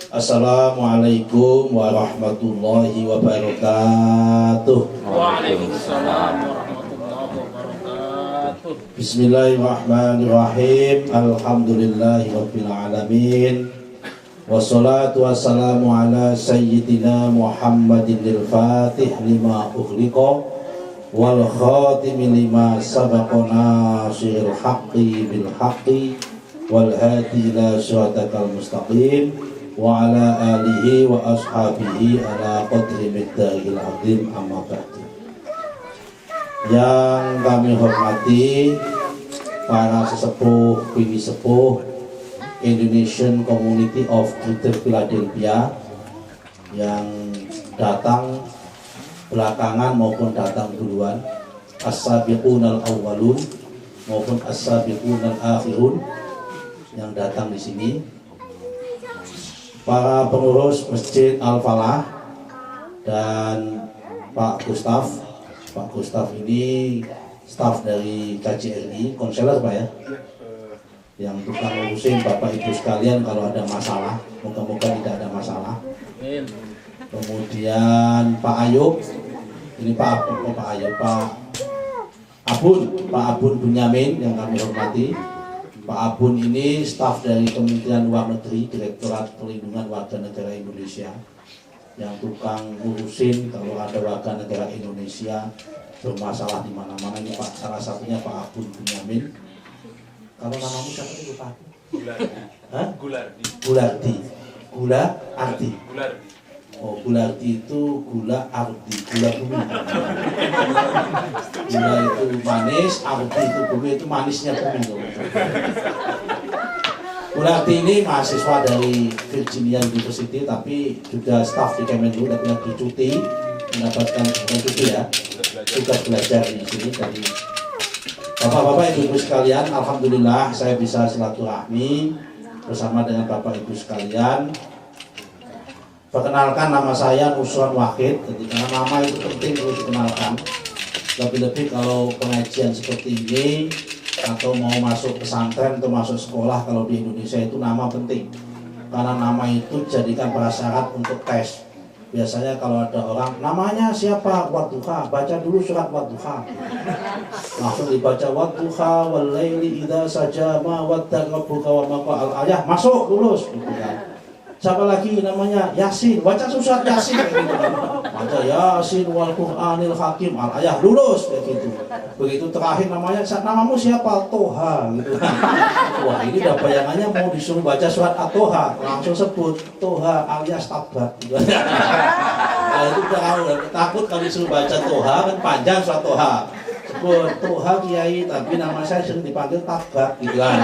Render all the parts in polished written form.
Assalamualaikum warahmatullahi wabarakatuh. Waalaikumsalam warahmatullahi wabarakatuh. Bismillahirrahmanirrahim. Alhamdulillahi rabbil alamin. Wassalatu wassalamu ala sayyidina Muhammadin al-fatih lima ughliqa wal khatimi lima sabaqa nasiril haqqi bil haqqi wal hadi ila siratal mustaqim wa ala alihi wa ashabihi ala qadri miqdaril azim, amma ba'du. Yang kami hormati para sesepuh, bini sepuh Indonesian Community of Greater Philadelphia yang datang belakangan maupun datang duluan, as-sabiqunal awwalun maupun as-sabiqunal akhirun yang datang di sini, para pengurus Masjid Al-Falah dan Pak Gustaf. Pak Gustaf ini staf dari KJRI, konselor Pak ya, yang tukang ngurusin Bapak Ibu sekalian kalau ada masalah. Moga-moga tidak ada masalah. Kemudian Pak Ayub, ini Pak Abun Bunyamin yang kami hormati. Pak Abun ini staf dari Kementerian Luar Negeri, Direktorat Perlindungan Warga Negara Indonesia, yang tukang ngurusin kalau ada warga negara Indonesia bermasalah di mana-mana. Ini Pak, salah satunya Pak Abun Bunyamin. Kalau namamu siapa itu Pak? Gulardi. Gulardi. Oh, Gulardi itu gula ardi, gula bumi. Gula itu manis, ardi itu bumi, itu manisnya bumi. Gulardi ini mahasiswa dari Virginia University, tapi juga staf di Kemenlu, tapi lagi cuti, mendapatkan cuti ya, tugas belajar di sini dari Bapak-bapak, ibu-ibu sekalian. Alhamdulillah saya bisa silaturahmi bersama dengan Bapak Ibu sekalian. Perkenalkan, nama saya Nusron Wahid. Jadi karena nama itu penting untuk dikenalkan. Lebih-lebih kalau pengajian seperti ini atau mau masuk pesantren atau masuk sekolah, kalau di Indonesia itu nama penting. Karena nama itu jadikan prasyarat untuk tes. Biasanya kalau ada orang, namanya siapa? Wadduha, baca dulu surat Wadduha. Langsung dibaca Wadduha wal laili idza saja ma wadda'a rabbuka wa ma qala, ayah masuk, lulus gitu kan. Siapa lagi namanya? Yasin, baca surat Yasin kayak gitu kan. Baca Yasin wal Qur'anil Hakim, ayah lulus kayak gitu. Begitu terakhir namanya, namamu siapa? Toha gitu kan. Wah, ini udah bayangannya mau disuruh baca surat At-Toha, langsung sebut Toha alias Tabat gitu. Nah, itu udah takut kalau disuruh baca Toha, kan panjang surat Toha. Sebut Toha Kiai, tapi nama saya sering dipanggil Tabat gitu kan.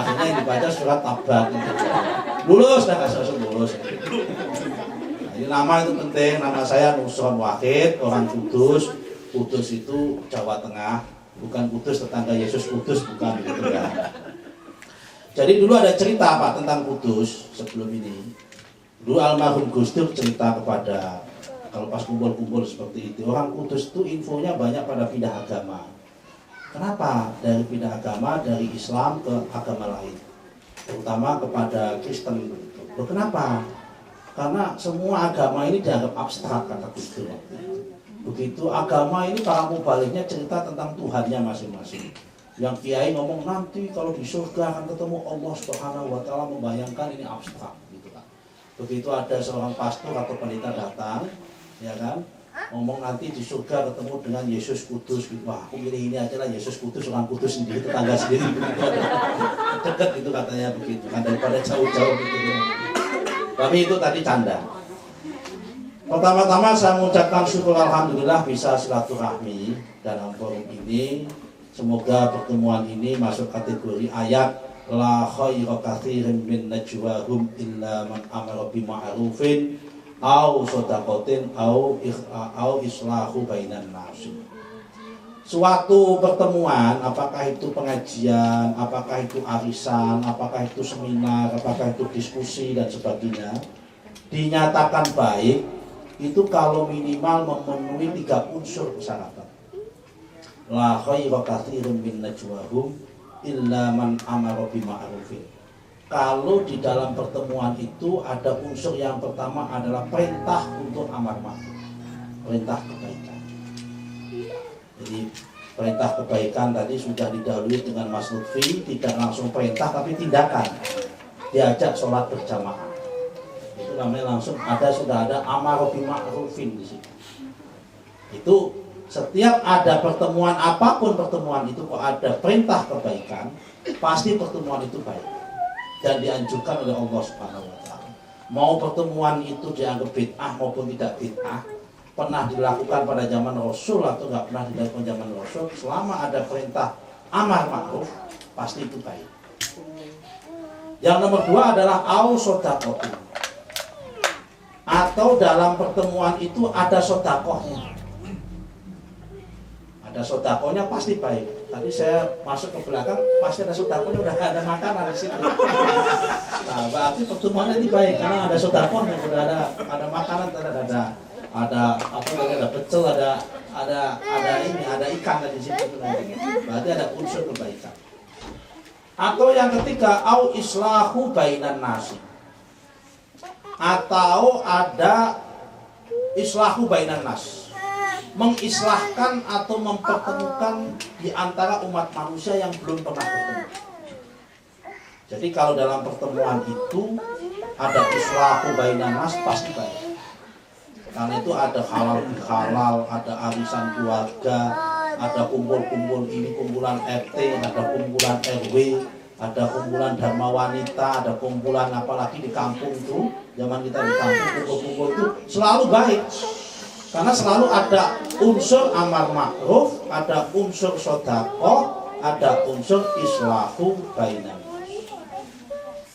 Akhirnya yang dibaca surat Tabat gitu. Lulus, dah kasih lulus. Nah, ini nama itu penting. Nama saya Nusron Wahid, orang Kudus. Kudus itu Jawa Tengah, bukan Kudus tetangga Yesus Kudus, bukan gitu ya. Jadi dulu ada cerita Pak tentang Kudus sebelum ini. Dulu almarhum Gus Dur cerita kepada, kalau pas kumpul-kumpul seperti itu, orang Kudus itu infonya banyak pada pindah agama. Kenapa? Dari pindah agama dari Islam ke agama lain, terutama kepada Kristen. Kenapa? Karena semua agama ini dianggap abstrak, kata Gus Dur. Begitu agama ini para mubaliknya cerita tentang Tuhannya masing-masing. Yang kiai ngomong nanti kalau di surga akan ketemu Allah Subhanahu wa taala, membayangkan ini abstrak gitu kan. Begitu ada seorang pastor atau pendeta datang, ya kan, ngomong nanti di surga ketemu dengan Yesus Kudus gitu. Wah, aku pilih ini aja lah, Yesus Kudus, orang Kudus sendiri, tetangga sendiri begitu. Dekat gitu katanya begitu kan, daripada jauh-jauh gitu. Tapi itu tadi canda. Pertama-tama saya mengucapkan syukur alhamdulillah bisa silaturahmi dalam forum ini. Semoga pertemuan ini masuk kategori ayat la khayra katsirin min najwahum illa man amara bi ma'rufin au shadaqatin au islahu bainan nas. Suatu pertemuan, apakah itu pengajian, apakah itu arisan, apakah itu seminar, apakah itu diskusi dan sebagainya, dinyatakan baik itu kalau minimal memenuhi 3 unsur persyaratan. La khayra katsirin min najwahum illa man amara bi ma'rufin. kalau di dalam pertemuan itu ada unsur yang pertama adalah perintah untuk amar ma'ruf, perintah kebaikan. Jadi perintah kebaikan tadi sudah didahului dengan Mas Lutfi, tidak langsung perintah tapi tindakan. Diajak sholat berjamaah. Itu namanya langsung sudah ada amar bil ma'rufin di situ. Itu setiap ada pertemuan apapun pertemuan itu kok ada perintah kebaikan, pasti pertemuan itu baik dan dianjurkan oleh Allah Subhanahu wa taala. Mau pertemuan itu dianggap bid'ah maupun tidak bid'ah, pernah dilakukan pada zaman Rasul atau nggak pernah dilakukan zaman Rasul, selama ada perintah amar ma'ruf pasti itu baik. Yang nomor dua adalah au-sodaqotin, atau dalam pertemuan itu ada sodakohnya. Ada sodakohnya pasti baik. Tadi saya masuk ke belakang, pasti ada sodakohnya, udah ada makanan di situ. Nah, berarti pertemuannya ini baik karena ada sodakohnya, udah ada makanan, ada pecel, ada ikan di situ. Berarti ada unsur kebaikan. Atau yang ketiga, au islahu bainan nasi. Atau ada islahu bainan nas, mengislahkan atau mempertemukan di antara umat manusia yang belum pernah bertemu. Jadi kalau dalam pertemuan itu ada islahu bainan nas pasti baik. Karena itu ada halal, ada arisan keluarga, ada kumpul-kumpul ini, kumpulan RT, ada kumpulan RW, ada kumpulan dharma wanita, ada kumpulan apalagi di kampung itu, zaman kita di kampung kumpul-kumpul itu selalu baik. Karena selalu ada unsur amar ma'ruf, ada unsur sedekah, ada unsur islahu bainan nas.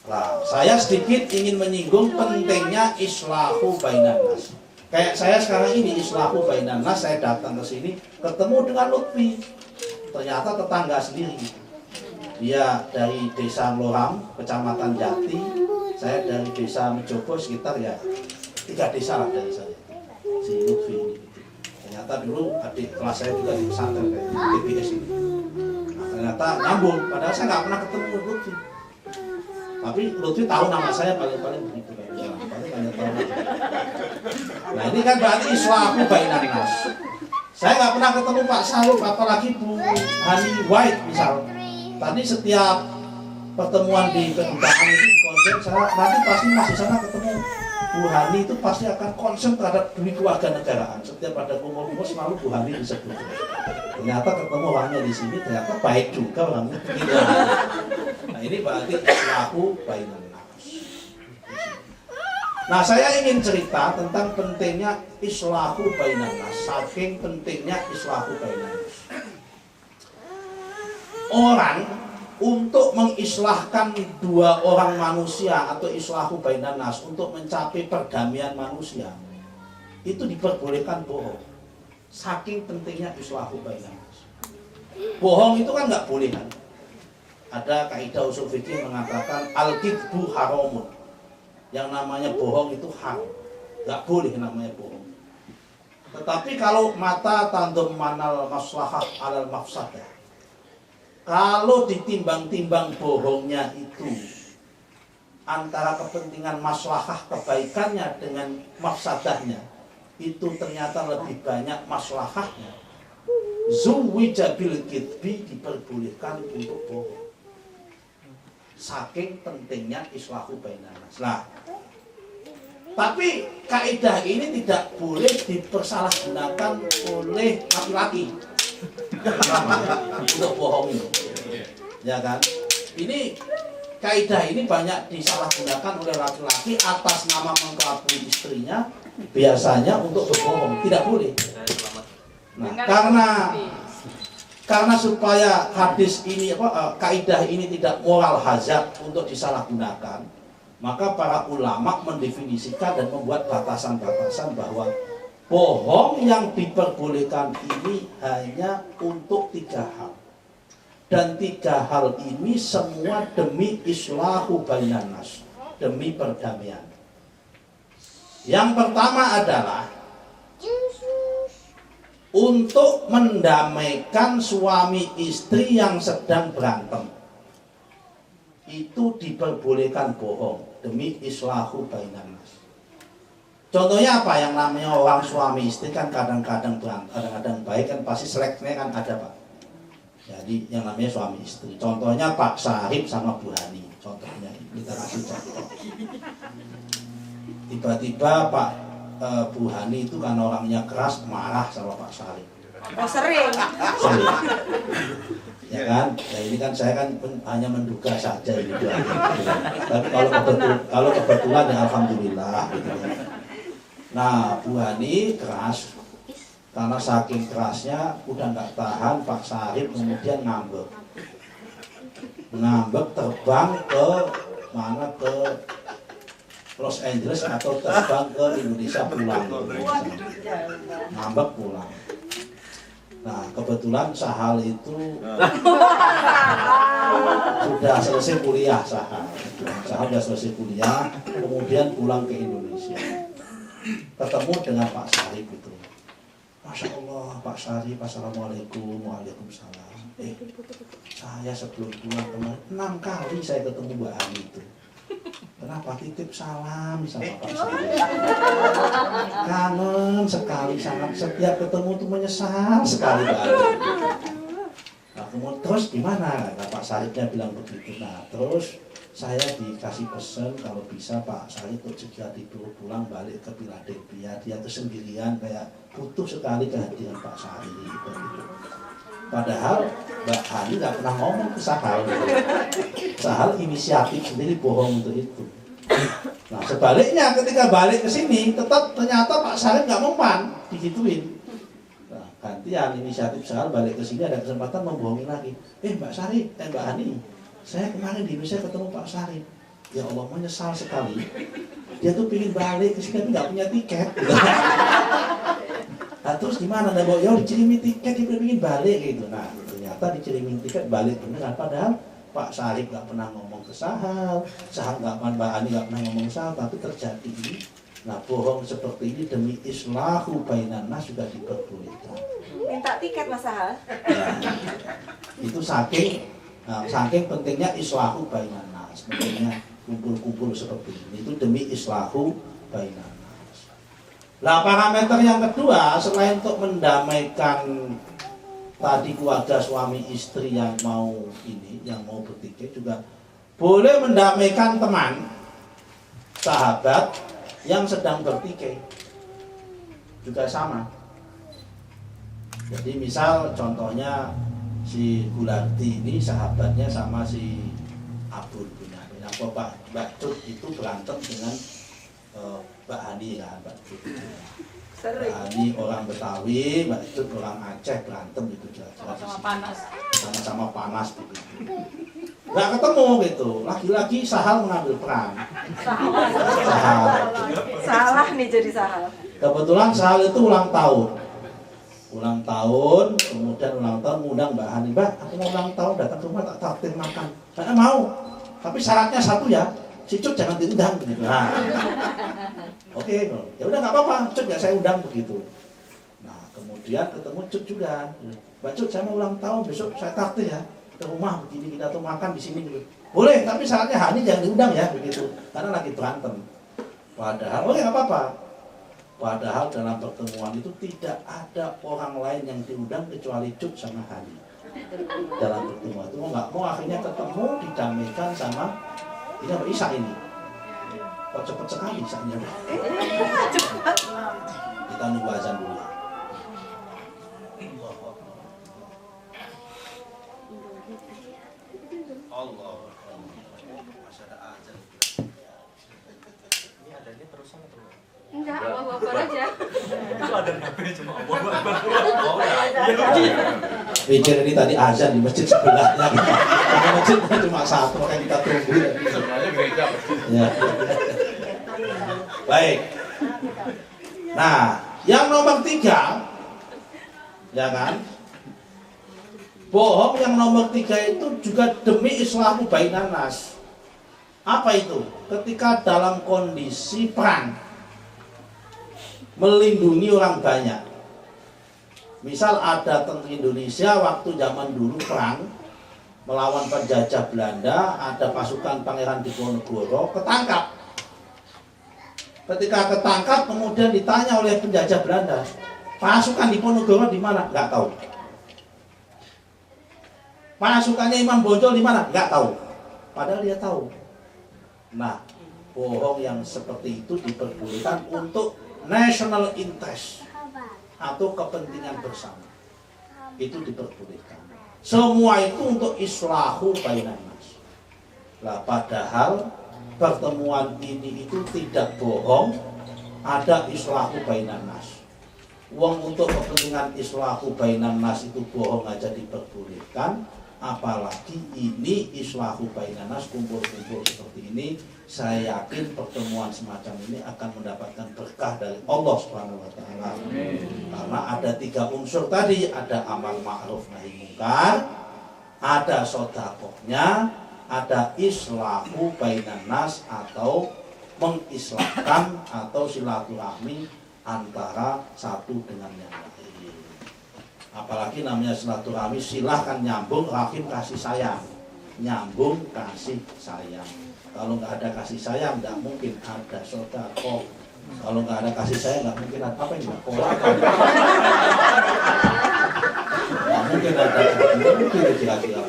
Nah, saya sedikit ingin menyinggung pentingnya islahu bainan nas. Kayak saya sekarang ini islahu bainan nas, saya datang ke sini ketemu dengan Lutfi. Ternyata tetangga sendiri. Dia dari desa Loram, kecamatan Jati. Saya dari desa Mejobo, sekitar 3 desa lah dari saya. Si Lutfi ini. Ternyata dulu adik kelas saya juga di pesantren kayak TPS ini. Nah, ternyata nyambung. Padahal saya nggak pernah ketemu Lutfi. Tapi Lutfi tahu nama saya paling-paling begitu. Paling banyak tahu. Nah ini kan berarti islahu bainan nas. Saya nggak pernah ketemu Pak Salup, apalagi Bu Hani White misal. Tadi setiap pertemuan di kedutaan itu konsen saya nanti pasti masih sana ketemu Bu Hani, itu pasti akan konsen terhadap dunia kewarganegaraan. Setiap ada kumpul-kumpul selalu Bu Hani disebut. Ternyata ketemu orangnya di sini, ternyata baik juga orangnya. Nah ini berarti islahu bainan nas. Nah saya ingin cerita tentang pentingnya islahu bainan nas. Saking pentingnya islahu bainan nas. Orang untuk mengislahkan 2 orang manusia atau islahu bainan nas, untuk mencapai perdamaian manusia, itu diperbolehkan bohong. Saking pentingnya islahu bainan nas. Bohong itu kan nggak boleh kan. Ada kaidah usul fikih mengatakan al-kidbu haramun. Yang namanya bohong itu haram. Nggak boleh namanya bohong. Tetapi kalau mata tandum manal maslahah alal mafsadah, kalau ditimbang-timbang bohongnya itu antara kepentingan maslahah kebaikannya dengan mafsadahnya, itu ternyata lebih banyak maslahahnya, zuwija bil kidbi, diperbolehkan untuk bohong. Saking pentingnya islahu bainan nas. Nah, tapi kaidah ini tidak boleh dipersalahgunakan oleh laki-laki untuk bohong ini, ya kan? Ini kaidah ini banyak disalahgunakan oleh laki-laki atas nama mengkelabui istrinya, biasanya untuk berbohong. Tidak boleh. Nah, karena supaya hadis ini kaidah ini tidak moral hazard untuk disalahgunakan, maka para ulama mendefinisikan dan membuat batasan-batasan bahwa bohong yang diperbolehkan ini hanya untuk 3 hal. Dan 3 hal ini semua demi islahu bainan nas, demi perdamaian. Yang pertama adalah untuk mendamaikan suami istri yang sedang berantem. itu diperbolehkan bohong demi islahu bainan nas. Contohnya apa? Yang namanya orang suami istri kan kadang-kadang baik kan pasti seleknya kan ada Pak. Jadi yang namanya suami istri. Contohnya Pak Sarip sama Bu Hani. Contohnya kita kasih contoh. Tiba-tiba Pak Bu Hani itu kan orangnya keras, marah sama Pak Sarip. Oh sering. Sering. Ya kan? Ya ini kan saya kan hanya menduga saja ini. Tapi kalau kebetulan ya alhamdulillah gitu ya. Nah, Bu Hani keras, karena saking kerasnya udah nggak tahan, Pak Sarip kemudian ngambek terbang ke mana, ke Los Angeles atau terbang ke Indonesia pulang, ngambek pulang. Nah kebetulan Sahal itu sudah selesai kuliah, Sahal sudah selesai kuliah, kemudian pulang ke Indonesia. Ketemu dengan Pak Sarip itu. Masya Allah, Pak Sarip, assalamualaikum, waalaikumsalam. Saya sebelum pulang kemarin 6 kali saya ketemu Mbak Hani itu. Kenapa titip salam sama Pak Sarip? Kangen sekali, sangat setiap ketemu tuh menyesal sekali Mbak Hani. Nah kemudian terus gimana? Nah, Pak Saripnya bilang begitu. Nah terus saya dikasih pesan kalau bisa Pak Sarip tuh segera pulang balik ke Philadelphia. Dia tuh sendirian, kayak butuh sekali kehadiran Pak Sarip gitu. Padahal Mbak Hani nggak pernah ngomong ke Sahal. Sahal inisiatif sendiri bohong untuk itu. Nah sebaliknya ketika balik ke sini tetap ternyata Pak Sarip nggak mempan, digituin. Nah gantian inisiatif Sahal balik ke sini ada kesempatan membohongi lagi. Mbak Sarip, Mbak Hani, saya kemarin di Indonesia ketemu Pak Sarip. Ya Allah menyesal sekali. Dia tuh pengen balik ke sini tapi nggak punya tiket. Nah terus gimana? Nah ya dikirimin tiket, dia pengen balik gitu. Nah ternyata dikirimin tiket balik beneran. Padahal Pak Sarip nggak pernah ngomong ke Sahal, Sahal nggak pernah, Mbak Ani nggak pernah ngomong ke Sahal, tapi terjadi ini. Nah bohong seperti ini demi islahu bainan nas juga diperbolehkan. Minta tiket Mas Sahal. Itu saking pentingnya islahu bainan nas, pentingnya kumpul-kumpul seperti ini. Itu demi islahu bainan nas. Nah parameter yang kedua selain untuk mendamaikan tadi keluarga suami istri yang mau ini, yang mau bertikai, juga boleh mendamaikan teman, sahabat yang sedang bertikai, juga sama. Jadi misal contohnya si Gularti ini sahabatnya sama si Abdul Bunyamin, apa Mbak Cut itu berantem dengan Mbak Hani kan, Mbak Cut. Mbak Hani orang Betawi, Mbak Cut orang Aceh, berantem gitu Sama-sama panas. Sama-sama panas begitu. Nggak ketemu gitu. Lagi-lagi Sahal mengambil peran. Sahal. Salah nih jadi Sahal. Kebetulan Sahal itu ulang tahun. Kemudian ulang tahun ngundang Mbak Hani. Mbak, aku mau ulang tahun, datang ke rumah tak traktir makan. Saya mau. Tapi syaratnya satu ya, si Cut jangan diundang gitu. Nah. Oke, ya udah nggak apa-apa, Cut nggak saya undang begitu. Nah, kemudian ketemu Cut juga. Mbak Cut, saya mau ulang tahun, besok saya traktir ya. Ke rumah begini, kita tuh makan di sini gitu. Boleh, tapi syaratnya Hani jangan diundang ya begitu. Karena lagi berantem. Padahal, oke nggak apa-apa. Padahal dalam pertemuan itu tidak ada orang lain yang diundang kecuali Cut sama Hani. Dalam pertemuan itu mau nggak mau akhirnya ketemu, didamaikan sama ini apa Isa ini. Kok cepet sekali Isanya? Cepat. Kita nunggu azan dulu ya. Allah. Masih ada azan. Ini adanya terus sama terus. Enggak, apa-apa aja. Itu ada nabi cuma Allah. Pikir ini tadi azan di masjid sebelahnya. Karena masjidnya cuma satu, makanya kita tunggu. Sebenarnya gereja pasti. Ya. Baik. Nah, yang nomor 3, ya kan? Bohong yang nomor 3 itu juga demi islahu bainan nas. Apa itu? Ketika dalam kondisi perang, melindungi orang banyak. Misal ada tentara Indonesia waktu zaman dulu perang, melawan penjajah Belanda, ada pasukan Pangeran Diponegoro ketangkap. Ketika ketangkap kemudian ditanya oleh penjajah Belanda, pasukan Diponegoro di mana? Nggak tahu. Pasukannya Imam Bonjol di mana? Nggak tahu. Padahal dia tahu. Nah, bohong yang seperti itu diperbolehkan untuk national interest atau kepentingan bersama. Itu diperbolehkan. Semua itu untuk islahu bainan nas. Lah padahal pertemuan ini itu tidak bohong, ada islahu bainan nas. Uang untuk kepentingan islahu bainan nas itu bohong aja diperbolehkan, apalagi ini islahu bainan nas, kumpul-kumpul seperti ini. Saya yakin pertemuan semacam ini akan mendapatkan berkah dari Allah Subhanahu wa taala. Karena ada 3 unsur tadi, ada amal ma'ruf nahi mungkar, ada sedekahnya, ada islahu bainan nas atau mengislahkan atau silaturahmi antara satu dengan yang lain. Apalagi namanya silaturahmi, silahkan nyambung, rahim kasih sayang, nyambung kasih sayang. Kalau nggak ada kasih sayang, nggak mungkin ada sedekah. Kalau nggak ada kasih sayang, nggak mungkin ada apa ini? Nggak mungkin ada, mungkin kira-kira.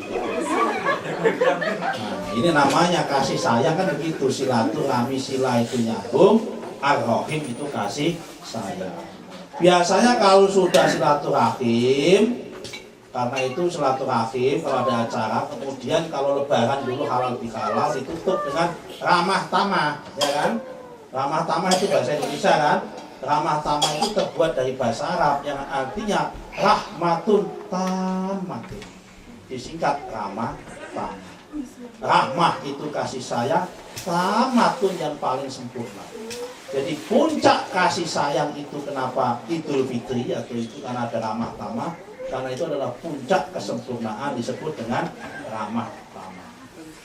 Nah, ini namanya kasih sayang kan begitu. Silaturahmi, sila itu nyambung, ar-rahim itu kasih sayang. Biasanya kalau sudah silaturahim, karena itu silaturahim kalau ada acara, kemudian kalau lebaran dulu halal bihalal ditutup dengan ramah tamah, ya kan? Ramah tamah itu bahasa Indonesia kan? Ramah tamah itu terbuat dari bahasa Arab yang artinya rahmatun tamatin. Disingkat ramah tamah. Rahmah itu kasih sayang, tamatun yang paling sempurna. Jadi puncak kasih sayang itu kenapa Idul Fitri atau itu karena ada ramah tamah. Karena itu adalah puncak kesempurnaan disebut dengan ramah tamah.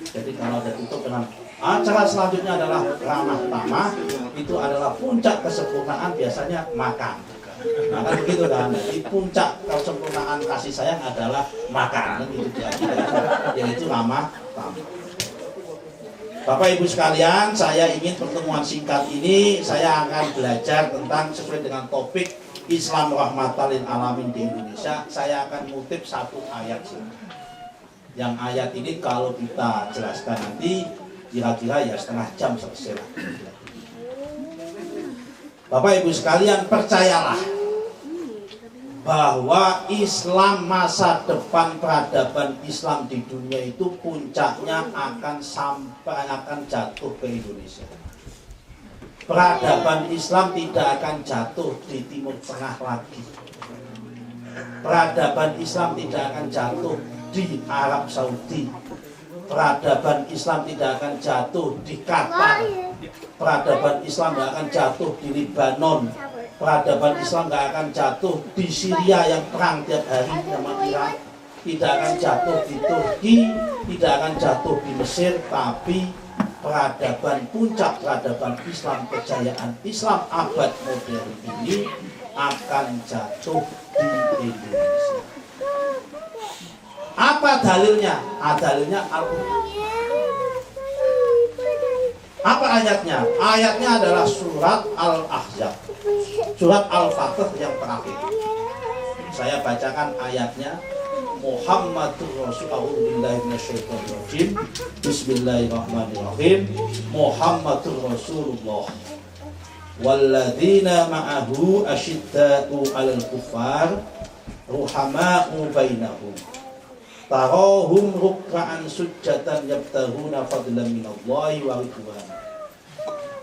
Jadi kalau ada tutup dengan acara selanjutnya adalah ramah tamah, itu adalah puncak kesempurnaan biasanya makan. Nah kan begitu kan. Jadi puncak kesempurnaan kasih sayang adalah makan. Itu yaitu ramah tamah. Bapak Ibu sekalian, saya ingin pertemuan singkat ini saya akan belajar tentang sesuai dengan topik Islam rahmatan lil alamin di Indonesia. Saya akan mengutip 1 ayat saja. Yang ayat ini kalau kita jelaskan nanti kira-kira ya setengah jam selesai. Bapak Ibu sekalian, percayalah bahwa Islam masa depan peradaban Islam di dunia itu puncaknya akan jatuh ke Indonesia. Peradaban Islam tidak akan jatuh di Timur Tengah lagi. Peradaban Islam tidak akan jatuh di Arab Saudi. Peradaban Islam tidak akan jatuh di Qatar. Peradaban Islam tidak akan jatuh di Lebanon. Peradaban Islam tidak akan jatuh di Syria yang perang tiap hari sama Irak. Tidak akan jatuh di Turki, tidak akan jatuh di Mesir, tapi peradaban puncak peradaban Islam, kejayaan Islam abad modern ini akan jatuh di Indonesia. Apa dalilnya? Dalilnya Al-Quran. Apa ayatnya? Ayatnya adalah surat Al-Ahzab, surat Al-Fatih yang terakhir. Saya bacakan ayatnya. Muhammadur Rasulullah minasyaitonirrajim. Bismillahirrahmanirrahim. Muhammadur Rasulullah walladzina ma'ahu asyiddatu 'alal kuffar ruhama'u bainahum tarahum ruk'an sujjatan yabtaghuna fadlan minallahi wa ridwan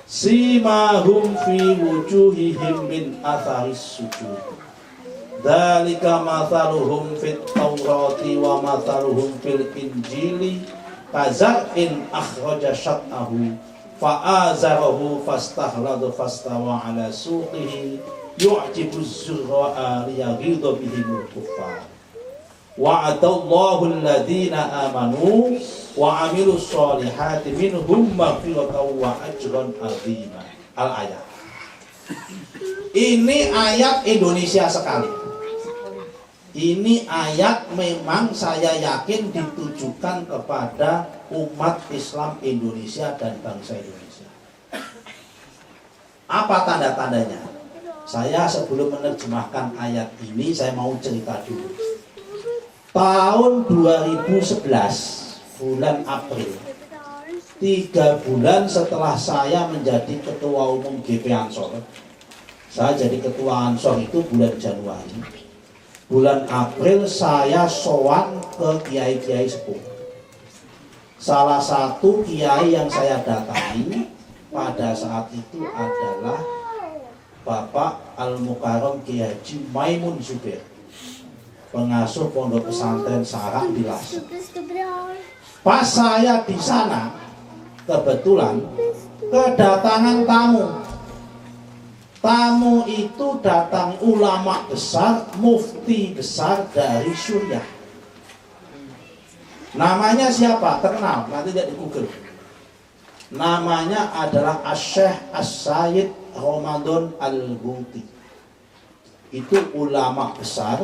simahum fi wujuhihim min atharis sujud. Dzalika mathaluhum fit Taurati wa mathaluhum fil Injili kazar'in akhraja syat'ahu fa'azarahu fastaghlada fastawa 'ala suqihi yu'jibu az-zurra'a liyaghidha bihimul kuffar. Wa'adallahu alladhina amanu wa 'amilus solihati minhum maghfiratan wa ajran 'azima. Al-ayat. Ini ayat Indonesia sekali. Ini ayat memang saya yakin ditujukan kepada umat Islam Indonesia dan bangsa Indonesia. Apa tanda-tandanya? Saya sebelum menerjemahkan ayat ini, saya mau cerita dulu. Tahun 2011, bulan April, 3 bulan setelah saya menjadi ketua umum GP Ansor, saya jadi ketua Ansor itu bulan Januari. Bulan April saya sowan ke kiai-kiai sepuh. Salah satu kiai yang saya datangi pada saat itu adalah Bapak Al-Mukarram Kiai Haji Maimun Zubair, pengasuh pondok pesantren Sarak di Lasem. Pas saya di sana, kebetulan kedatangan tamu. Tamu itu datang ulama besar, mufti besar dari Suriah. Namanya siapa? Terkenal, nanti lihat di Google. Namanya adalah Asy-Syaikh As-Sayyid Ramadan Al-Buti. Itu ulama besar.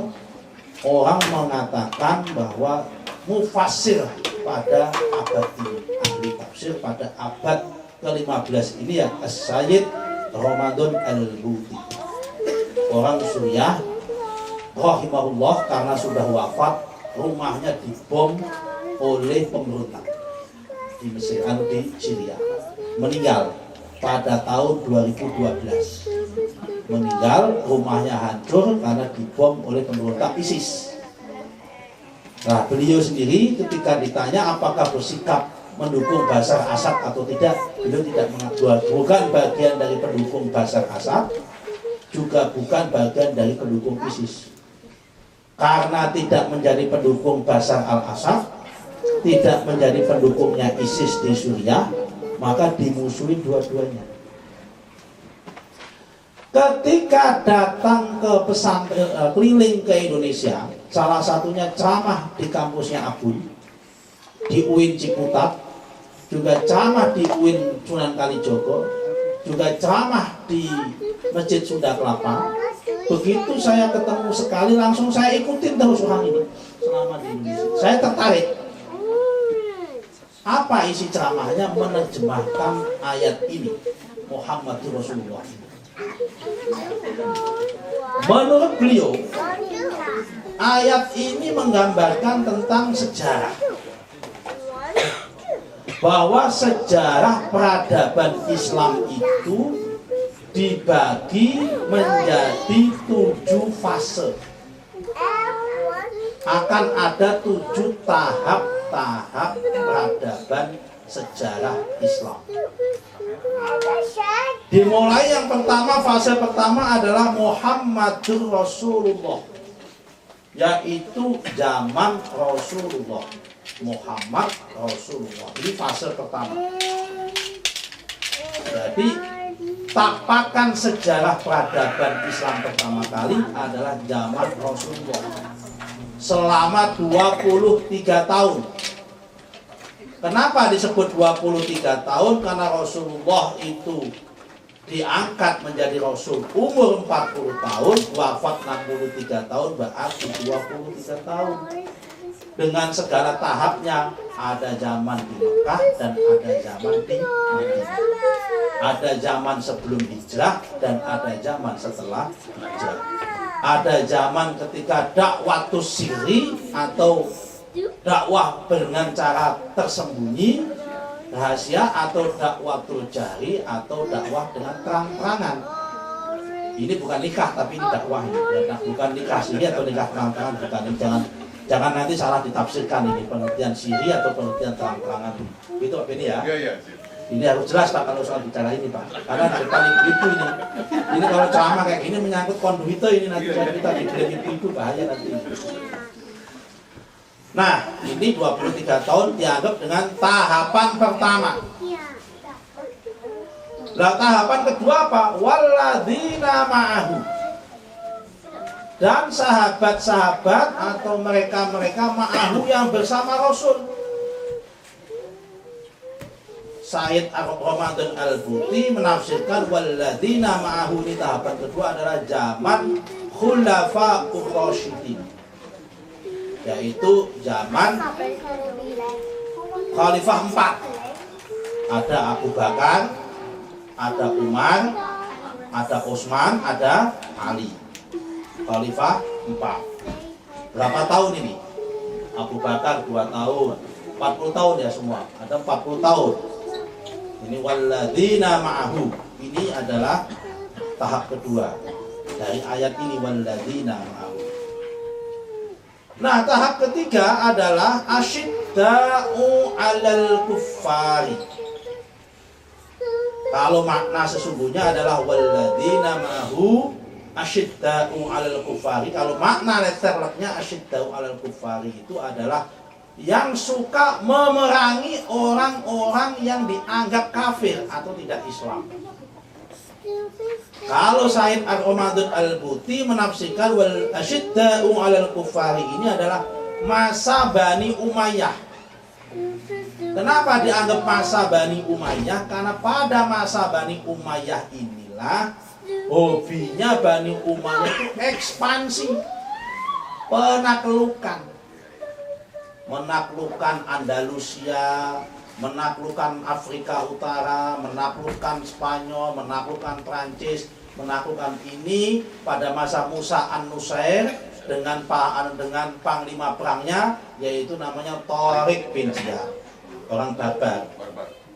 Orang mengatakan bahwa mufassir pada abad ini, ahli tafsir pada abad ke-15 ini ya, As-Sayyid Ramadan Al-Buti. Orang Suriah, rahimahullah, karena sudah wafat, rumahnya dibom oleh pemberontak di Mesir, di Syria. Meninggal pada tahun 2012. Meninggal, rumahnya hancur karena dibom oleh pemberontak ISIS. Nah, beliau sendiri ketika ditanya apakah bersikap mendukung Bashar Assad atau tidak, beliau tidak mengaku, bukan bagian dari pendukung Bashar Assad, juga bukan bagian dari pendukung ISIS. Karena tidak menjadi pendukung Bashar al-Assad, tidak menjadi pendukungnya ISIS di Suriah, maka dimusuhi dua-duanya. Ketika datang ke pesantren, keliling ke Indonesia, salah satunya ceramah di kampusnya Abun, di UIN Ciputat, juga ceramah di UIN Sunan Kalijogo, juga ceramah di Masjid Sunda Kelapa. Begitu saya ketemu sekali, langsung saya ikutin terus orang ini selama di Indonesia. Saya tertarik. Apa isi ceramahnya? Menerjemahkan ayat ini, Muhammadur Rasulullah. Menurut beliau, ayat ini menggambarkan tentang sejarah, bahwa sejarah peradaban Islam itu dibagi menjadi 7 fase. Akan ada 7 tahap-tahap peradaban sejarah Islam. Dimulai yang pertama, fase pertama adalah Muhammadur Rasulullah, yaitu zaman Rasulullah. Muhammad Rasulullah, ini fase pertama. Jadi tapakan sejarah peradaban Islam pertama kali adalah zaman Rasulullah selama 23 tahun. Kenapa disebut 23 tahun? Karena Rasulullah itu diangkat menjadi Rasul umur 40 tahun, wafat 63 tahun, berarti 23 tahun. Dengan segala tahapnya, ada zaman di Mekah dan ada zaman di Madinah. Ada zaman sebelum hijrah dan ada zaman setelah hijrah. Ada zaman ketika dakwatus sirri atau dakwah dengan cara tersembunyi, rahasia, atau dakwatul jahri atau dakwah dengan terang-terangan. Ini bukan nikah, tapi ini dakwah ini. Nah, bukan nikah siri atau nikah terang-terangan, bukan. Ini jangan nanti salah ditafsirkan ini pengertian siri atau pengertian terang-terangan. Itu Pak Beni ya. Ini harus jelas Pak kalau soal bicara ini Pak. Karena depan ibu-ibu ini. Ini kalau ceramah kayak gini menyangkut konduite ini nanti kita diklaim ibu-ibu, bahaya nanti. Nah, ini 23 tahun dianggap dengan tahapan pertama. Lah tahapan kedua apa? Walladzina ma'ahu. Dan sahabat-sahabat atau mereka-mereka ma'ahu yang bersama Rasul. Sayyid Ramadan Al-Buti menafsirkan walladzina ma'ahu, ini tahapan kedua adalah zaman Khulafa'ur Rasyidin. yaitu zaman Khalifah 4. Ada Abu Bakar, ada Umar, ada Utsman, ada Ali. Khalifah 4. Berapa tahun ini? Abu Bakar 2 tahun, 40 tahun ya semua. Ada 40 tahun. Ini walladzina ma'ahu. Ini adalah tahap kedua dari ayat ini, walladzina ma'ahu. Nah, tahap ketiga adalah asyidda'u 'alal kuffari. Kalau makna sesungguhnya adalah walladzina ma'ahu asyidda'u 'alal kuffari. Kalau makna letternya asyidda'u 'alal kuffari itu adalah yang suka memerangi orang-orang yang dianggap kafir atau tidak Islam. Kalau Said Ar-Ramadun Al-Buti menafsirkan wal asyidda'u 'alal kuffari ini adalah masa Bani Umayyah. Kenapa dianggap masa Bani Umayyah? Karena pada masa Bani Umayyah inilah hobinya Bani Umayyah itu ekspansi, penaklukan, menaklukkan Andalusia, menaklukkan Afrika Utara, menaklukkan Spanyol, menaklukkan Prancis, menaklukkan ini pada masa Musa An-Nusair dengan panglima perangnya yaitu namanya Tariq bin Ziyad, orang Barbar.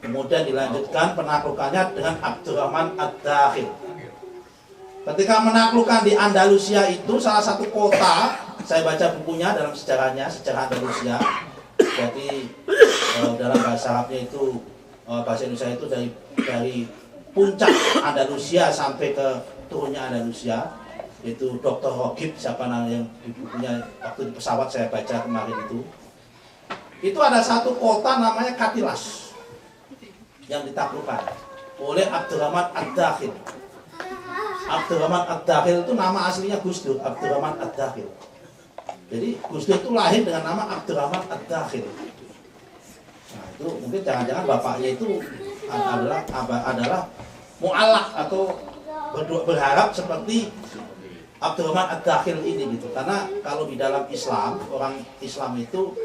Kemudian dilanjutkan penaklukannya dengan Abdurrahman Ad-Dakhil. Ketika menaklukkan di Andalusia itu salah satu kota, saya baca bukunya dalam sejarahnya, sejarah Andalusia. Jadi dalam bahasa Arabnya itu, bahasa Indonesia itu dari puncak Andalusia sampai ke turunnya Andalusia. Itu Dr. Rogib, siapa namanya yang di bukunya waktu di pesawat saya baca kemarin itu. Itu ada satu kota namanya Katilas yang ditaklukkan oleh Abdurrahman Ad-Dakhil. Abdurrahman Ad-Dakhil itu nama aslinya Gus Dur, Abdurrahman Ad-Dakhil. Jadi Gus Dur itu lahir dengan nama Abdurrahman Ad-Dakhil. Nah, itu mungkin jangan-jangan bapaknya itu adalah mu'allaq atau berharap seperti Abdurrahman Ad-Dakhil ini gitu. Karena kalau di dalam Islam, orang Islam itu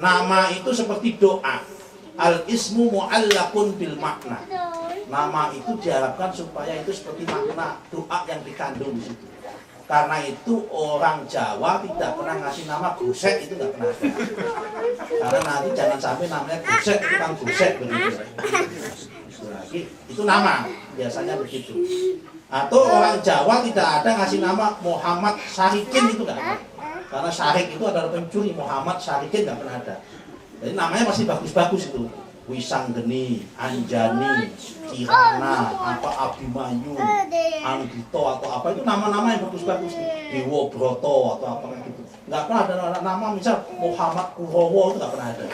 nama itu seperti doa. Al-ismu mu'allaqun bil makna. Nama itu diharapkan supaya itu seperti makna doa yang dikandung di situ. Karena itu orang Jawa tidak pernah ngasih nama Gusek, itu nggak pernah ada. Karena nanti jangan sampai namanya Gusek, itu kan Gusek begitu. Lagi itu nama biasanya begitu. Atau orang Jawa tidak ada ngasih nama Muhammad Syarikin, itu nggak ada. Karena Syarik itu adalah pencuri, Muhammad Syarikin nggak pernah ada. Jadi namanya masih bagus-bagus itu. Wisanggeni, Anjani, Kirana, Abimanyu, Anggito atau apa, itu nama-nama yang bagus-bagus. Dewa Broto atau apa gitu. Nggak pernah ada nama misal Muhammad Kurowo, itu nggak pernah ada.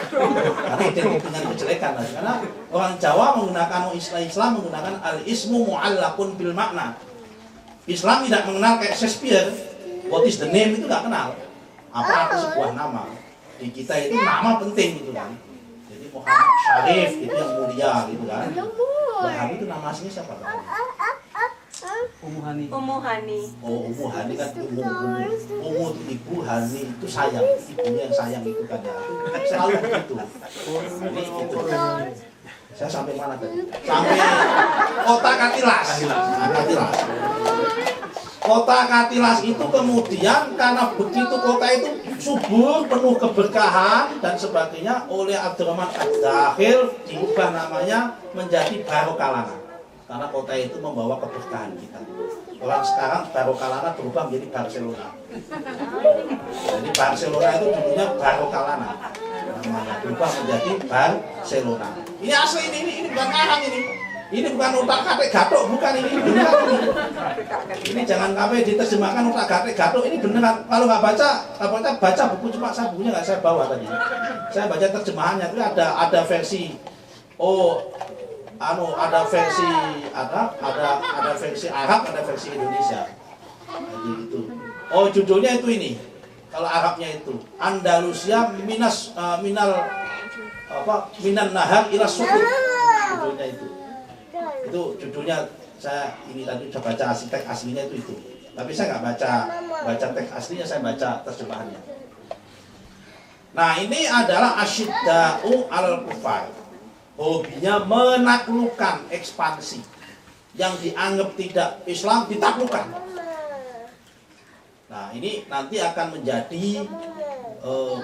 Karena identik dengan kejelekan. Karena orang Jawa menggunakan Islam menggunakan al-ismu mu'allaqun bil makna. Islam tidak mengenal kayak Shakespeare, what is the name, itu nggak kenal. Apa arti sebuah nama? Di kita itu nama penting gitu kan. Muhammad Syarif itu yang mulia gitu kan. Muhammad itu nama aslinya siapa? Ummu Hani. Ummu Hani. Oh, Ummu Hani kan Ummu itu ibu, Hani itu sayang, ibunya yang sayang itu kan ya. Selalu begitu. Ini itu. Saya sampai mana tadi? Sampai kota Katilas. Nah, Katilas. Kota Katilas itu kemudian karena begitu kota itu subur, penuh keberkahan dan sebagainya, oleh Abdurrahman Ad-Dakhil diubah namanya menjadi Barokalana. Karena kota itu membawa keberkahan kita. Orang sekarang Barokalana berubah menjadi Barcelona. Jadi Barcelona itu dulunya Barokalana. Namanya berubah menjadi Barcelona. Ini asli, ini bukan ngarang ini. Ini bukan otak katik gatuk, bukan ini beneran ini. Ini jangan sampai diterjemahkan otak katik gatuk, ini beneran. Kalau nggak baca buku, cuma saya bukunya nggak saya bawa tadi. Saya baca terjemahannya itu ada versi ada versi Arab, ada versi Indonesia. Jadi itu. Oh, judulnya itu ini. Kalau Arabnya itu Andalusia minan nahar ila sukut. Judulnya itu. Itu judulnya, saya ini tadi sudah baca teks aslinya itu. Tapi saya nggak baca teks aslinya, saya baca terjemahannya. Nah, ini adalah asyidda'u alal kufar. Hobinya menaklukkan, ekspansi. Yang dianggap tidak Islam ditaklukkan. Nah, ini nanti akan menjadi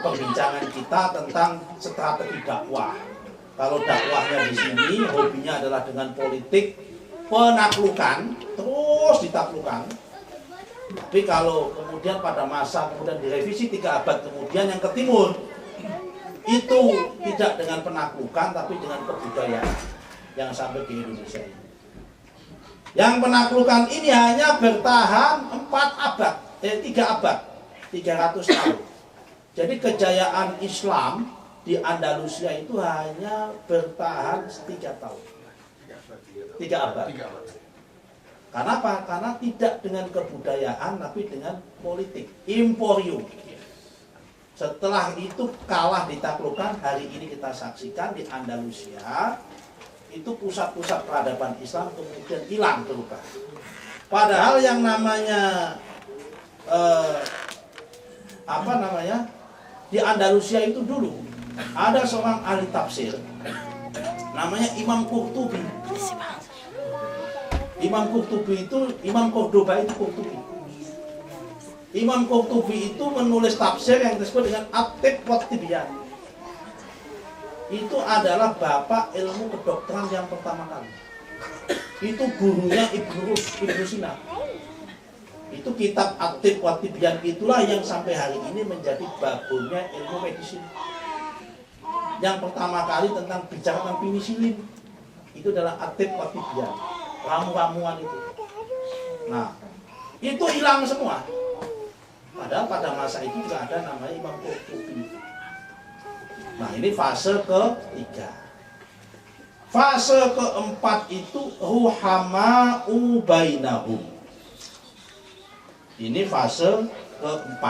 perbincangan kita tentang strategi dakwah. Kalau dakwahnya di sini, hobinya adalah dengan politik penaklukan, terus ditaklukkan. Tapi kalau kemudian pada masa kemudian direvisi 3 abad kemudian yang ke timur, itu tidak dengan penaklukan tapi dengan kebudayaan yang sampai di Indonesia ini. Yang penaklukan ini hanya bertahan 3 abad, 300 tahun. Jadi kejayaan Islam di Andalusia itu hanya bertahan 3 tahun. 3 abad. Karena apa? Karena tidak dengan kebudayaan tapi dengan politik, imporium. Setelah itu kalah ditaklukkan, hari ini kita saksikan di Andalusia itu pusat-pusat peradaban Islam kemudian hilang terluka. Padahal yang namanya di Andalusia itu dulu ada seorang ahli tafsir namanya Imam Qurtubi. Imam Qurtubi itu, Imam Cordoba itu Qurtubi. Imam Qurtubi itu menulis tafsir yang disebut dengan At-Tib wa Tibyan. Itu adalah bapak ilmu kedokteran yang pertama kali. Itu gurunya Ibnu Sina. Itu kitab At-Tib wa Tibyan itulah yang sampai hari ini menjadi babunya ilmu medicine. Yang pertama kali tentang bicara tentang penisilin. Itu adalah At-Tib wa Tibyan. Ramu-ramuan itu. Nah, itu hilang semua. Padahal pada masa itu juga ada namanya Imam Qurtubi. Nah, ini fase ke-3. Fase ke-4 itu ruhama'u bainahum. Ini fase ke-4.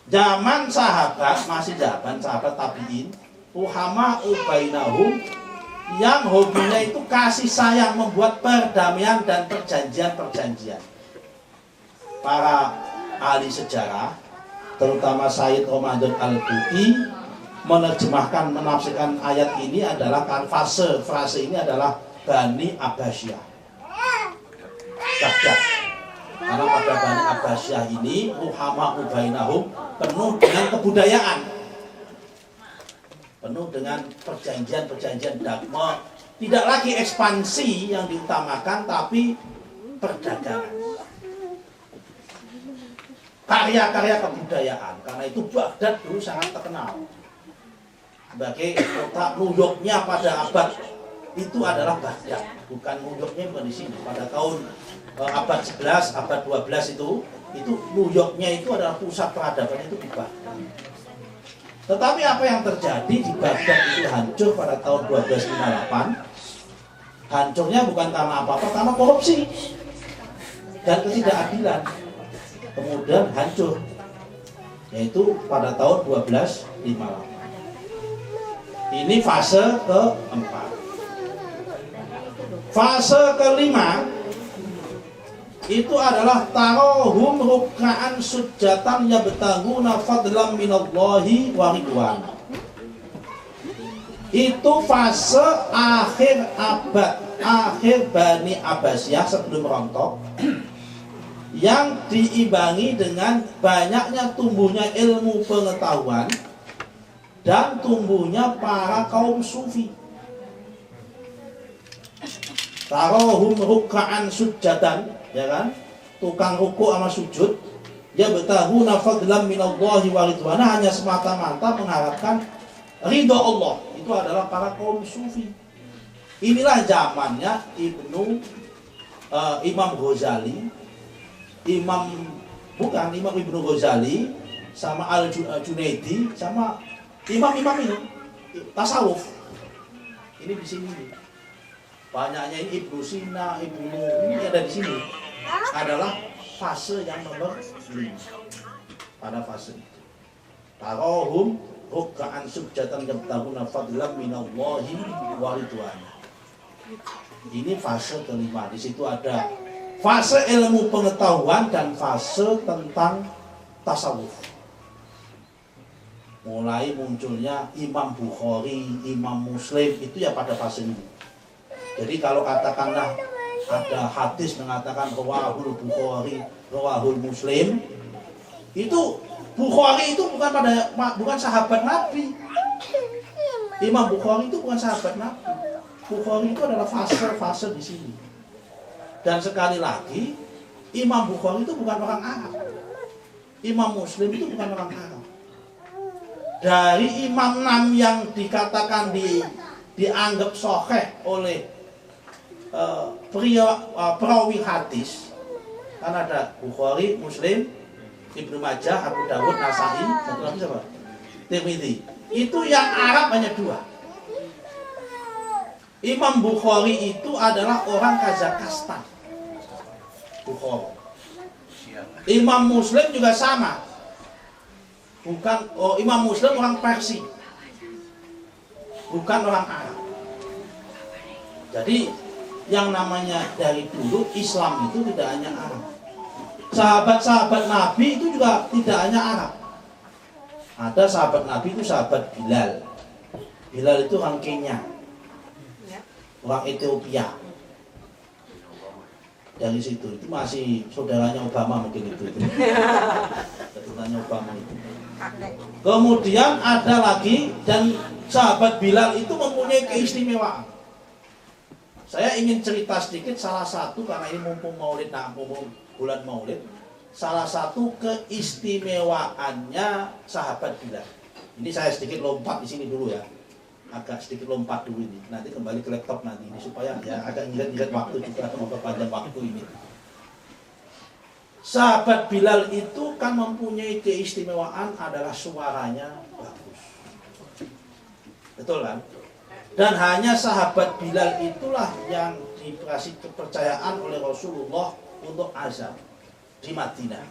Zaman sahabat, masih zaman sahabat tabi'in, ruhama'u bainahum, yang hobinya itu kasih sayang, membuat perdamaian dan perjanjian-perjanjian. Para ahli sejarah, terutama Sayyid Ramadan Al-Tuti, menerjemahkan, menafsirkan ayat ini adalah frase ini adalah Bani Abbasiyah. Baghdad. Karena pada Bani Abbasiyah ini ruhama'u bainahum penuh dengan kebudayaan, penuh dengan perjanjian-perjanjian dagma, tidak lagi ekspansi yang diutamakan tapi perdagangan, karya-karya kebudayaan. Karena itu Baghdad dulu sangat terkenal sebagai kota New York-nya pada abad itu adalah Baghdad, bukan New York-nya bukan di sini. Pada tahun abad 11, abad 12 itu New York-nya itu adalah pusat peradaban itu di Baghdad. Tetapi apa yang terjadi di Baghdad itu hancur pada tahun 1258. Hancurnya bukan karena apa-apa, karena korupsi dan ketidakadilan. Kemudian hancur, yaitu pada tahun 1258. Ini fase ke-4. Fase ke-5 itu adalah tarohum ruk'an sujatan yabtaguna fadlan minallahi wa ridwana. Itu fase akhir Bani Abbasiyah sebelum rontok, yang diimbangi dengan banyaknya tumbuhnya ilmu pengetahuan dan tumbuhnya para kaum sufi. Tarohum ruk'an sujatan, ya kan, tukang ruku sama sujud, ya betahuna fadlan minallahi wa ridwana, hanya semata-mata mengharapkan ridho Allah. Itu adalah para kaum sufi. Inilah zamannya Imam Ghazali, Imam Ibnu Ghazali sama Al-Junaidi sama imam-imam ini tasawuf. Ini di sini. Banyaknya ini Ibnu Sina, ini ada di sini. Adalah fase yang nomor 5. Pada fase itu. Tarohum ruk'an sujatan yabtaguna fadlan minallahi wa ridwana. Ini fase ke-5. Di situ ada fase ilmu pengetahuan dan fase tentang tasawuf. mulai munculnya Imam Bukhari, Imam Muslim itu ya pada fase ini. Jadi kalau katakanlah ada hadis mengatakan rawahul Bukhari, rawahul Muslim, itu Bukhari itu bukan sahabat Nabi. Imam Bukhari itu bukan sahabat Nabi. Bukhari itu adalah fase-fase di sini. Dan sekali lagi Imam Bukhari itu bukan orang Arab. Imam Muslim itu bukan orang Arab. Dari Imam 6 yang dikatakan dianggap sahih oleh perawi hadis, kan ada Bukhari, Muslim, Ibnu Majah, Abu Dawud, Nasai, satu lagi siapa? Tirmidzi. Itu yang Arab hanya 2. Imam Bukhari itu adalah orang Kazakhstan. Bukhari. Imam Muslim juga sama. Imam Muslim orang Persia. Bukan orang Arab. Jadi yang namanya dari dulu Islam itu tidak hanya Arab. Sahabat-sahabat Nabi itu juga tidak hanya Arab. Ada sahabat Nabi itu sahabat Bilal. Bilal itu orang Kenya, orang Ethiopia. Dari situ itu masih saudaranya Obama mungkin itu. Saudaranya Obama itu. Kemudian ada lagi, dan sahabat Bilal itu mempunyai keistimewaan. Saya ingin cerita sedikit salah satu, karena ini mumpung Maulid, bulan Maulid. Salah satu keistimewaannya sahabat Bilal. Ini saya sedikit lompat di sini dulu ya. Agak sedikit lompat dulu ini. Nanti kembali ke laptop nanti ini supaya ya agak ingat-ingat waktu juga, memperpanjang waktu ini. Sahabat Bilal itu kan mempunyai keistimewaan adalah suaranya bagus. Betul kan? Dan hanya sahabat Bilal itulah yang dikasih kepercayaan oleh Rasulullah untuk azan di Madinah.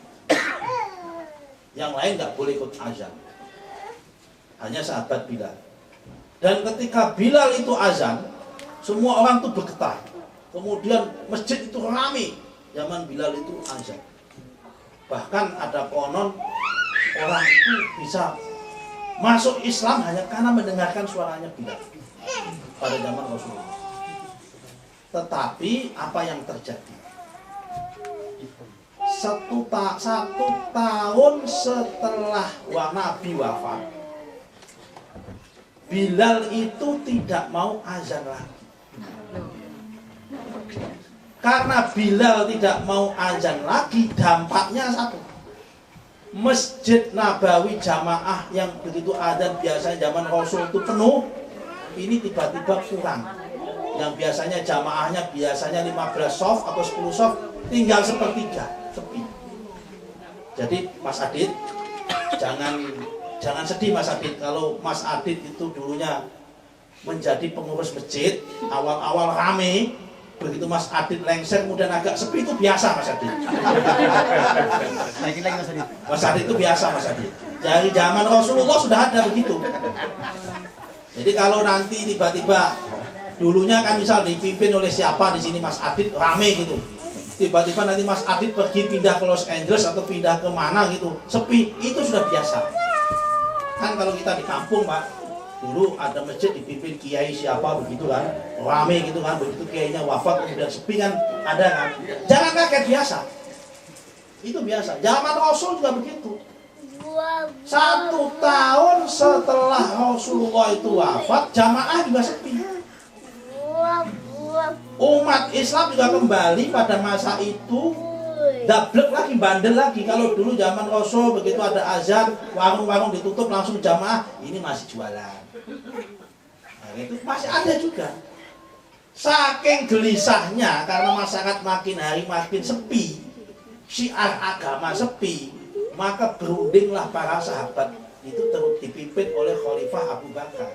Yang lain nggak boleh ikut azan. Hanya sahabat Bilal. Dan ketika Bilal itu azan, semua orang itu bergetar. Kemudian masjid itu ramai. Zaman Bilal itu azan. Bahkan ada konon orang itu bisa masuk Islam hanya karena mendengarkan suaranya Bilal pada zaman Rasulullah. Tetapi apa yang terjadi? Satu tahun setelah Nabi wafat, Bilal itu tidak mau azan lagi. Karena Bilal tidak mau azan lagi, dampaknya satu. Masjid Nabawi jamaah yang begitu azan biasanya zaman Rasul itu penuh, ini tiba-tiba kurang. Yang biasanya jamaahnya 15 soft atau 10 soft, tinggal sepertiga, sepi. Jadi Mas Adit, jangan sedih Mas Adit. Kalau Mas Adit itu dulunya menjadi pengurus masjid, awal-awal rame, begitu Mas Adit lengser kemudian agak sepi, itu biasa Mas Adit. Lagi Mas Adit. Mas Adit itu biasa Mas Adit. Dari zaman Rasulullah sudah ada begitu. Jadi kalau nanti tiba-tiba dulunya kan misal dipimpin oleh siapa di sini Mas Adit rame gitu. Tiba-tiba nanti Mas Adit pergi pindah ke Los Angeles atau pindah ke mana gitu, sepi, itu sudah biasa. Kan kalau kita di kampung Pak, dulu ada masjid dipimpin kiai siapa begitu kan, rame gitu kan, begitu kiainya wafat kemudian sepi kan, ada kan. Jangan kaget, biasa. Itu biasa. Zaman Rasul juga begitu. 1 tahun setelah Rasulullah itu wafat, jamaah juga sepi. Umat Islam juga kembali pada masa itu dablek lagi, bandel lagi. Kalau dulu zaman Rasul begitu ada azan, warung-warung ditutup langsung jamaah, ini masih jualan. Nah, itu masih ada juga. Saking gelisahnya karena masyarakat makin hari makin sepi, syiar agama sepi, maka berundinglah para sahabat itu dipimpin oleh Khalifah Abu Bakar.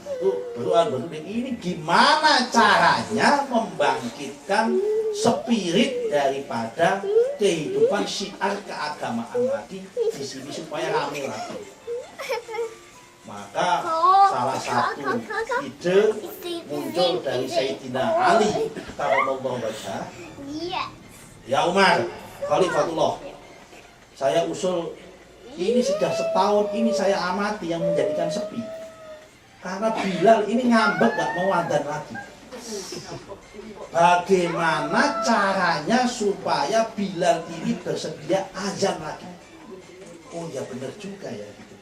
Itu berunding, ini gimana caranya membangkitkan spirit daripada kehidupan syiar keagamaan lagi di sini supaya ramai lagi. Maka salah satu ide muncul dari Sayyidina Ali karramallahu wajhah. Ya Umar, Khalifatullah, saya usul Ini sudah setahun ini saya amati yang menjadikan sepi. Karena Bilal ini ngambek gak mau adzan lagi. Bagaimana caranya supaya Bilal ini bersedia azan lagi? Oh ya benar juga ya gitu.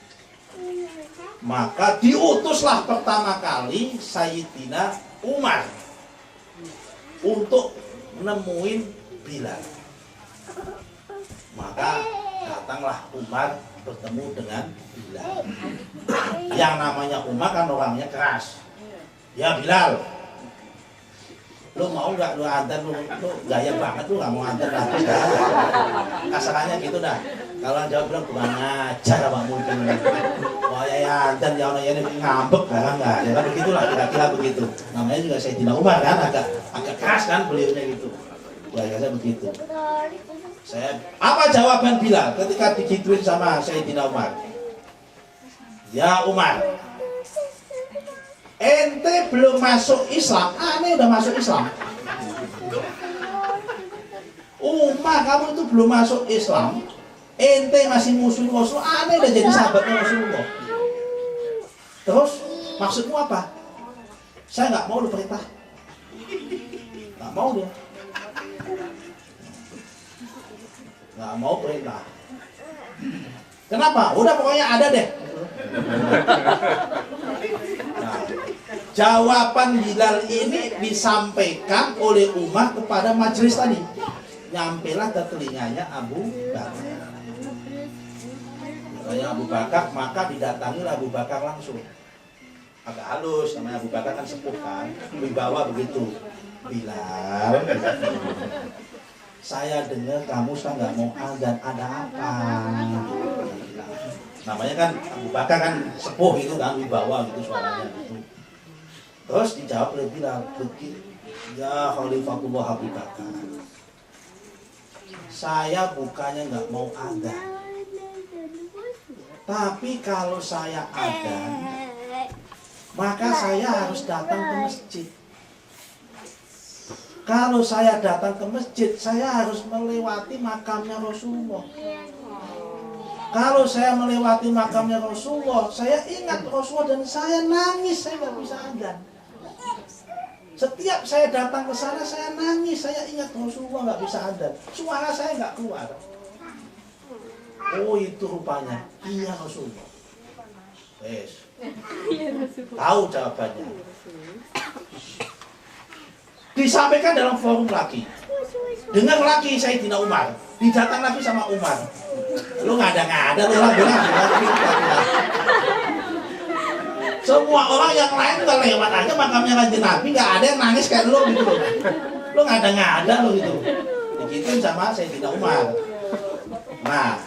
Maka diutuslah pertama kali Sayyidina Umar untuk nemuin Bilal. Maka datanglah Umar bertemu dengan Bilal. Yang namanya Umar kan orangnya keras. Ya Bilal, lu mau nggak lu adzan, lu gaya banget, lu nggak mau adzan lagi dah. Kasarannya gitu dah. Kalau jawab bilang kurang ngajar apa mungkin. Wah ya adzan ya orang ini ngambek lah enggak. Ya kan begitulah kira-kira begitu. Namanya juga Sayyidina Umar kan agak keras kan beliaunya gitu. Biasanya begitu. Apa jawaban Bilal ketika digituin sama Sayyidina Umar? Ya Umar, ente belum masuk Islam, aneh udah masuk Islam. Umar, kamu itu belum masuk Islam, ente masih musuh Rasulullah, aneh udah jadi sahabatnya Rasulullah. Terus maksudmu apa? Saya nggak mau lu perintah, nggak mau dia, nggak mau perintah. Kenapa? Udah pokoknya ada deh. Nah, jawaban Bilal ini disampaikan oleh Umar kepada majelis tadi. Nyampelah ke telinganya Abu Bakar. Telinganya Abu Bakar, maka didatangilah Abu Bakar langsung. Agak halus, namanya Abu Bakar kan sepuh kan, dibawa begitu. Bilal, saya dengar kamu sekarang nggak mau azan, ada apa? Namanya kan Abu Bakar kan sepuh itu kan, wibawa gitu suaranya gitu. Terus dijawab oleh Bilal, ya Khalifatullah Abu Bakar, saya bukannya nggak mau azan, tapi kalau saya azan, maka saya harus datang ke masjid. Kalau saya datang ke masjid, saya harus melewati makamnya Rasulullah. Kalau saya melewati makamnya Rasulullah, saya ingat Rasulullah dan saya nangis, saya nggak bisa azan. Setiap saya datang ke sana, saya nangis, saya ingat Rasulullah nggak bisa azan. Suara saya nggak keluar. Oh itu rupanya, iya Rasulullah. Yes. Tahu jawabannya. Disampaikan dalam forum lagi. Dengar lagi Sayyidina Umar. Didatang lagi sama Umar. Lu nggak ada lu lah bilang. Semua orang yang lain udah lewat aja makamnya Kanjeng Nabi, nggak ada yang nangis kayak lu gitu loh. Lu nggak ada lu gitu. Digituin sama Sayyidina Umar. Nah,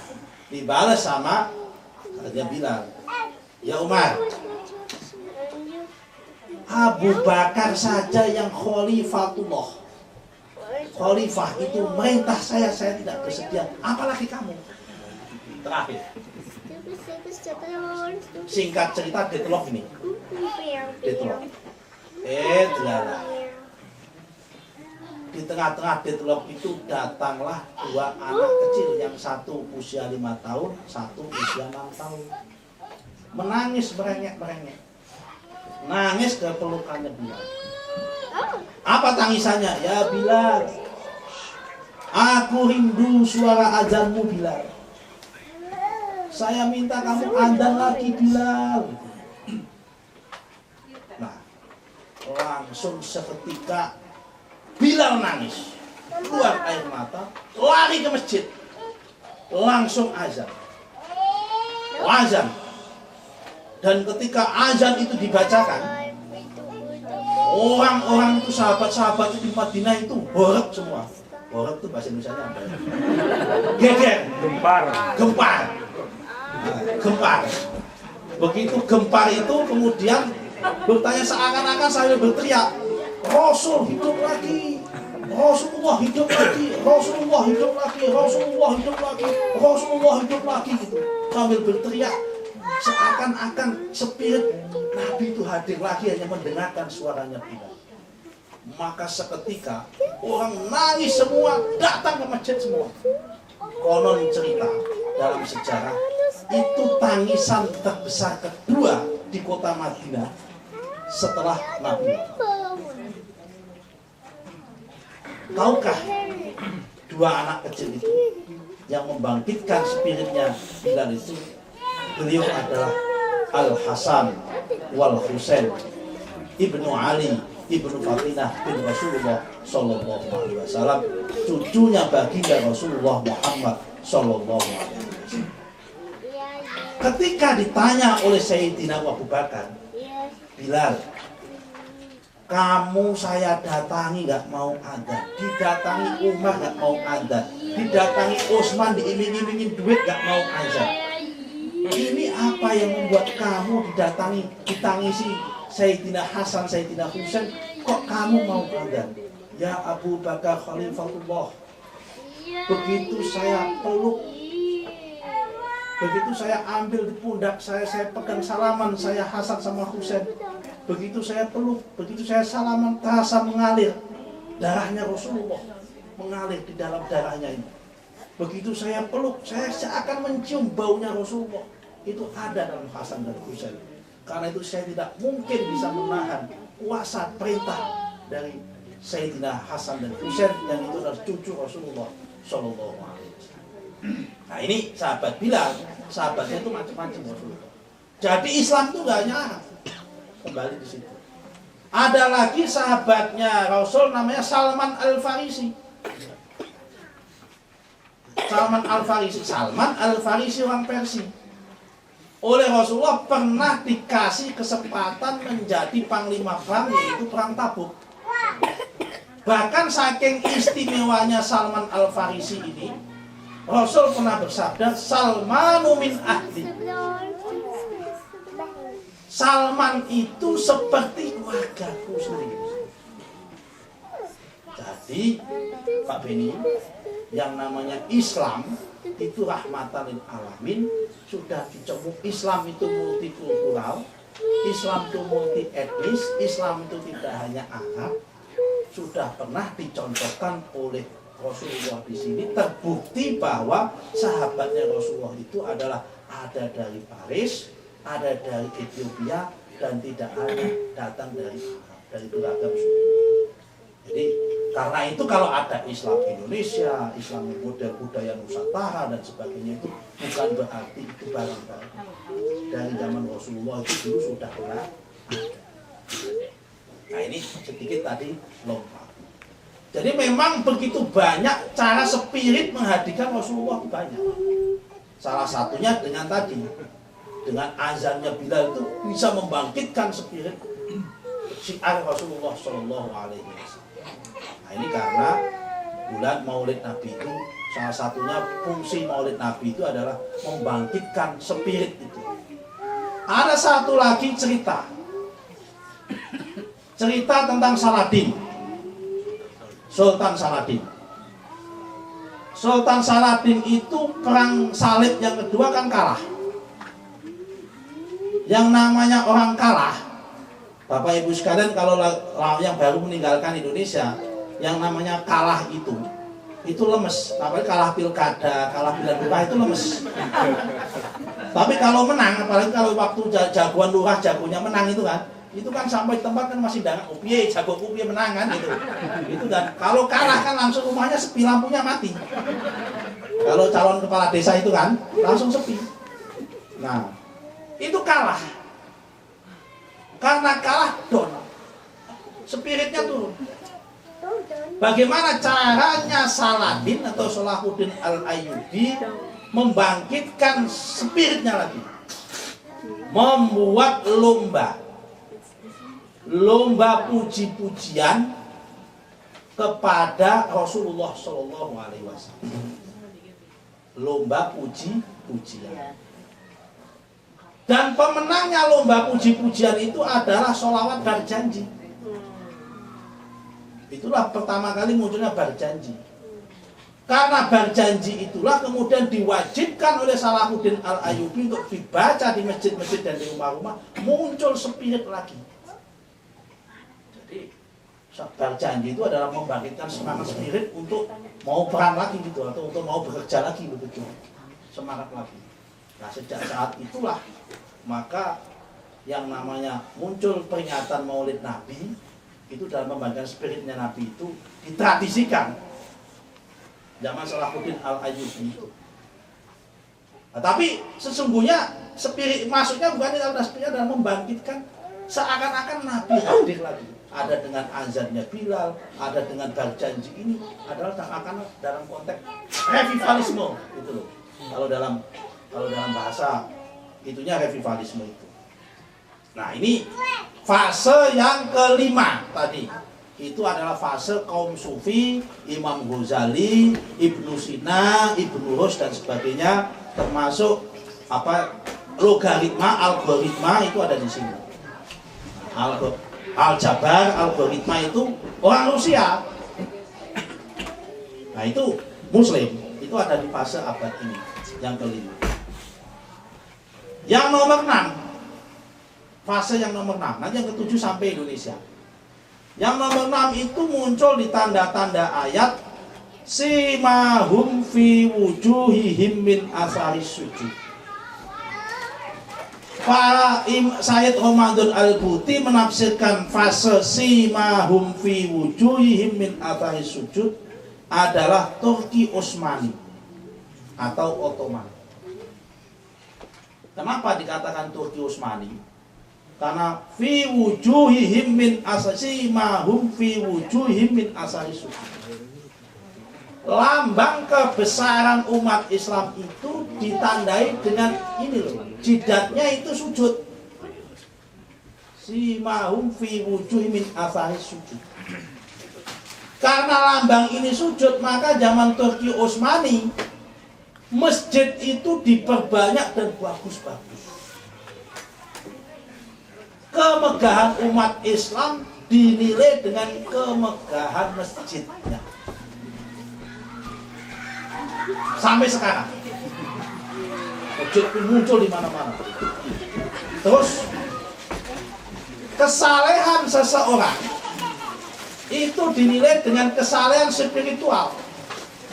dibalas sama dia bilang, ya Umar, Abu Bakar saja yang Khalifatullah. Khalifah itu merintah saya tidak bersedia. Apalagi kamu. Terakhir. Singkat cerita deadlock ini. Deadlock. Delala. Di tengah-tengah deadlock itu datanglah dua anak kecil, yang satu usia 5 tahun, satu usia 6 tahun. Menangis merengek-merengek. Nangis ke pelukannya Bilal. Apa tangisannya? Ya Bilal, aku rindu suara azanmu Bilal. Saya minta kamu adzan lagi Bilal. Nah, langsung seketika Bilal nangis, keluar air mata, lari ke masjid, langsung azan. Azan. Dan ketika azan itu dibacakan, orang-orang itu, sahabat-sahabat di Madinah itu horeg semua. Horeg itu bahasa Indonesianya apa ya? Geger, gempar. Gempar. Begitu gempar itu kemudian bertanya seakan-akan sambil berteriak, Rasul hidup lagi, Rasulullah hidup lagi, Rasulullah hidup lagi, Rasulullah hidup lagi, Rasulullah hidup lagi gitu. Sambil berteriak seakan-akan spirit Nabi itu hadir lagi, hanya mendengarkan suaranya Bilal. Maka seketika orang nangis semua, datang ke masjid semua. Konon cerita dalam sejarah, itu tangisan terbesar kedua di kota Madinah setelah Nabi. Tahukah dua anak kecil itu yang membangkitkan spiritnya Bilal itu? Beliau adalah Al-Hasan wal Husain ibnu Ali ibnu Fatimah bin Rasulullah Sallallahu Alaihi Wasallam, cucunya baginda Rasulullah Muhammad Sallallahu Alaihi Wasallam. Ketika ditanya oleh Sayyidina Abu Bakar, Bilal, kamu saya datangi gak mau adzan, didatangi Umar gak mau adzan, didatangi Utsman diiming-imingin duit gak mau adzan. Ini apa yang membuat kamu ditangisi Sayyidina Hasan, Sayyidina Husain, kok kamu mau adzan? Ya Abu Bakar Khalifatullah, begitu saya peluk, begitu saya ambil di pundak saya pegang salaman saya Hasan sama Husain, begitu saya peluk, begitu saya salaman, terasa mengalir darahnya Rasulullah, mengalir di dalam darahnya ini. Begitu saya peluk, saya seakan mencium baunya Rasulullah, itu ada dalam Hasan dan Husain. Karena itu saya tidak mungkin bisa menahan kuasa perintah dari Sayyidina Hasan dan Husain yang itu adalah cucu Rasulullah Sallallahu Alaihi Wasallam. Nah ini sahabat Bilal, sahabatnya itu macam-macam Rasulullah. Jadi Islam itu gak hanya anak. Kembali di situ. Ada lagi sahabatnya Rasul namanya Salman Al-Farisi. Salman Al-Farisi orang Persia. Oleh Rasulullah pernah dikasih kesempatan menjadi panglima perang, yaitu perang Tabuk. Bahkan saking istimewanya Salman Al-Farisi ini, Rasul pernah bersabda, Salmanu min ahli. Salman itu seperti keluargaku sendiri. Jadi Pak Beni, yang namanya Islam itu rahmatan lil alamin, sudah dicemuk. Islam itu multikultural, Islam itu multi etnis, Islam itu tidak hanya Arab. Sudah pernah dicontohkan oleh Rasulullah di sini, terbukti bahwa sahabatnya Rasulullah itu adalah ada dari Paris, ada dari Ethiopia, dan tidak ada datang dari Arab, dari beragam suku. Jadi karena itu kalau ada Islam Indonesia, Islam model budaya Nusantara dan sebagainya, itu bukan berarti itu barang baru. Dari zaman Rasulullah itu dulu sudah pernah ada. Nah ini sedikit tadi lompat. Jadi memang begitu banyak cara spirit menghadirkan Rasulullah, banyak. Salah satunya dengan tadi, dengan azannya Bilal itu bisa membangkitkan spirit syiar Rasulullah Shallallahu Alaihi Wasallam. Nah ini karena bulan Maulid Nabi itu salah satunya fungsi Maulid Nabi itu adalah membangkitkan spirit itu. Ada satu lagi cerita tentang Saladin, Sultan Saladin. Sultan Saladin itu perang salib yang kedua kan kalah. Yang namanya orang kalah, Bapak Ibu sekalian, kalau yang baru meninggalkan Indonesia, yang namanya kalah itu lemes. Apalagi kalah pilkada, kalah pilihan lurah itu lemes. Tapi kalau menang, apalagi kalau waktu jagoan lurah jagonya menang itu kan sampai tempat kan masih dangan, oh piye jagoku piye menang kan gitu. Itu kan. Kalau kalah kan langsung rumahnya sepi, lampunya mati. Kalau calon kepala desa itu kan langsung sepi. Nah, itu kalah. Karena kalah down. Spiritnya turun. Bagaimana caranya Saladin atau Salahuddin Al-Ayyubi membangkitkan spiritnya lagi? Membuat lomba puji-pujian kepada Rasulullah Shallallahu Alaihi Wasallam. Lomba puji-pujian. Dan pemenangnya lomba puji-pujian itu adalah sholawat berjanji. Itulah pertama kali munculnya berjanji. Karena berjanji itulah kemudian diwajibkan oleh Salahuddin Al-Ayyubi untuk dibaca di masjid-masjid dan di rumah-rumah, muncul spirit lagi. Jadi berjanji itu adalah membangkitkan semangat spirit untuk mau perang lagi gitu, atau untuk mau bekerja lagi begitu. Semangat lagi. Nah sejak saat itulah maka yang namanya muncul peringatan Maulid Nabi itu dalam pembagian spiritnya Nabi itu ditradisikan zaman Salahuddin Al-Ayyubi itu. Nah, tapi sesungguhnya spirit maksudnya bukan dalam spiritnya dalam membangkitkan seakan-akan Nabi hadir lagi. Ada dengan azannya Bilal, ada dengan berjanji ini adalah seakan dalam konteks revivalisme itu loh. Kalau dalam bahasa itunya revivalisme itu. Nah, ini fase yang kelima tadi. Itu adalah fase kaum sufi, Imam Ghazali, Ibnu Sina, Ibnu Rus dan sebagainya, termasuk logaritma, algoritma itu ada di sini. Aljabar, algoritma itu orang Rusia. Nah itu Muslim, itu ada di fase abad ini, yang kelima. Yang nomor 6, fase yang nomor 6, nanti yang ketujuh sampai Indonesia. Yang nomor 6 itu muncul di tanda-tanda ayat simahum fi wujuhihim min asaris sujud. Para Sayyid Ramadan Al-Buti menafsirkan fase simahum fi wujuhihim min asaris sujud adalah Turki Utsmani atau Ottoman. Kenapa dikatakan Turki Utsmani? Karena fi wujuhihim min asasimahum fi wujuhihim min asaris sujud. Lambang kebesaran umat Islam itu ditandai dengan ini loh, jidatnya itu sujud. Simahum fi wujuhihim min asaris sujud. Karena lambang ini sujud, maka zaman Turki Utsmani masjid itu diperbanyak dan bagus-bagus. Kemegahan umat Islam dinilai dengan kemegahan masjidnya. Sampai sekarang masjid muncul di mana-mana. Terus kesalehan seseorang itu dinilai dengan kesalehan spiritual,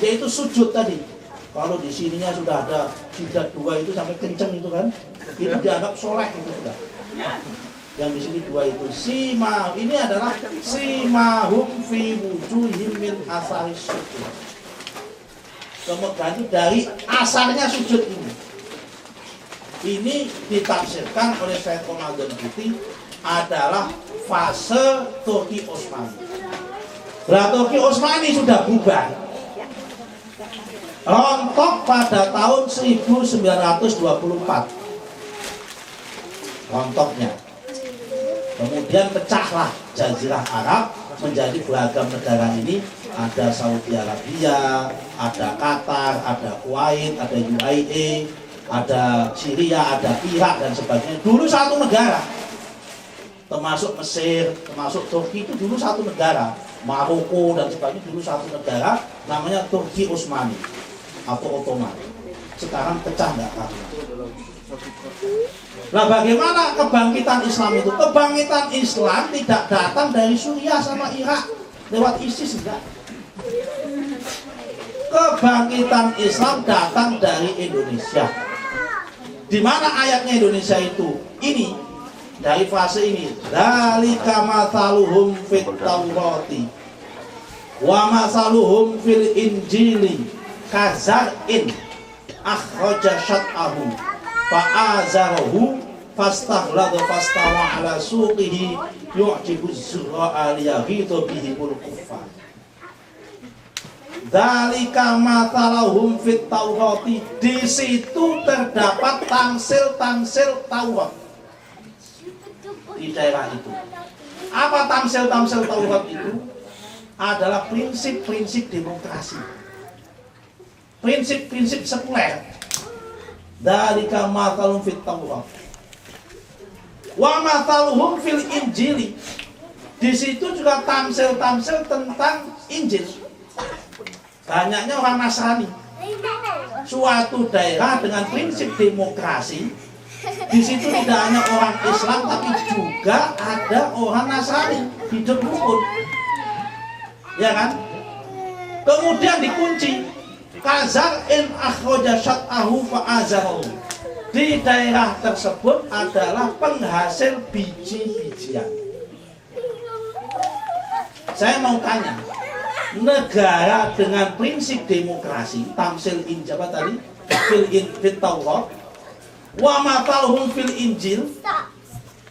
yaitu sujud tadi. Kalau di sininya sudah ada jidat 2 itu sampai kenceng itu kan, itu dianggap soleh itu sudah. Yang di sini 2 itu sima, ini adalah simahum fi wujuhihim min asaris sujud. Kemegahan itu dari asarnya sujud ini. Ini ditafsirkan oleh Sayyid Ramadan Al-Buti adalah fase Turki Utsmani. Nah, Turki Utsmani sudah bubar, rontok pada tahun 1924. Rontoknya. Kemudian pecahlah Jazirah Arab menjadi beragam negara ini. Ada Saudi Arabia, ada Qatar, ada Kuwait, ada UAE, ada Syria, ada Irak dan sebagainya. Dulu satu negara, termasuk Mesir, termasuk Turki itu dulu satu negara. Maroko dan sebagainya dulu satu negara, namanya Turki Utsmani atau Ottoman. Sekarang pecah nggak karuan. Nah, bagaimana kebangkitan Islam itu? Kebangkitan Islam tidak datang dari Suriah sama Irak lewat ISIS, enggak. Kebangkitan Islam datang dari Indonesia. Di mana ayatnya Indonesia itu? Ini dari fase ini. Dzalika mathaluhum fit Taurati wa mathaluhum fil Injili kazar'in akhraja syat'ahu fa'azarahu fastaghlada fastawa ala suqihi yu'jibu az-zurra'a liyaghidha bihimul kuffar. Dzalika mathaluhum fit Taurati, di situ terdapat tamsil-tamsil Taurat di daerah itu. Apa tamsil-tamsil Taurat itu? Adalah prinsip-prinsip demokrasi, prinsip-prinsip sekuler. Dzalika mathaluhum fit Taurat wa mathaluhum fil Injili, di situ juga tamsil-tamsil tentang Injil. Banyaknya orang Nasrani. Suatu daerah dengan prinsip demokrasi, di situ tidak hanya orang Islam tapi juga ada orang Nasrani hidup rukun, ya kan? Kemudian dikunci kazar in akhraja syat'ahu fa'azarahu. di daerah tersebut adalah penghasil biji-bijian. Saya mau tanya, negara dengan prinsip demokrasi, tamsil injil apa tadi? Fil Taurat, wa matalhum fil Injil,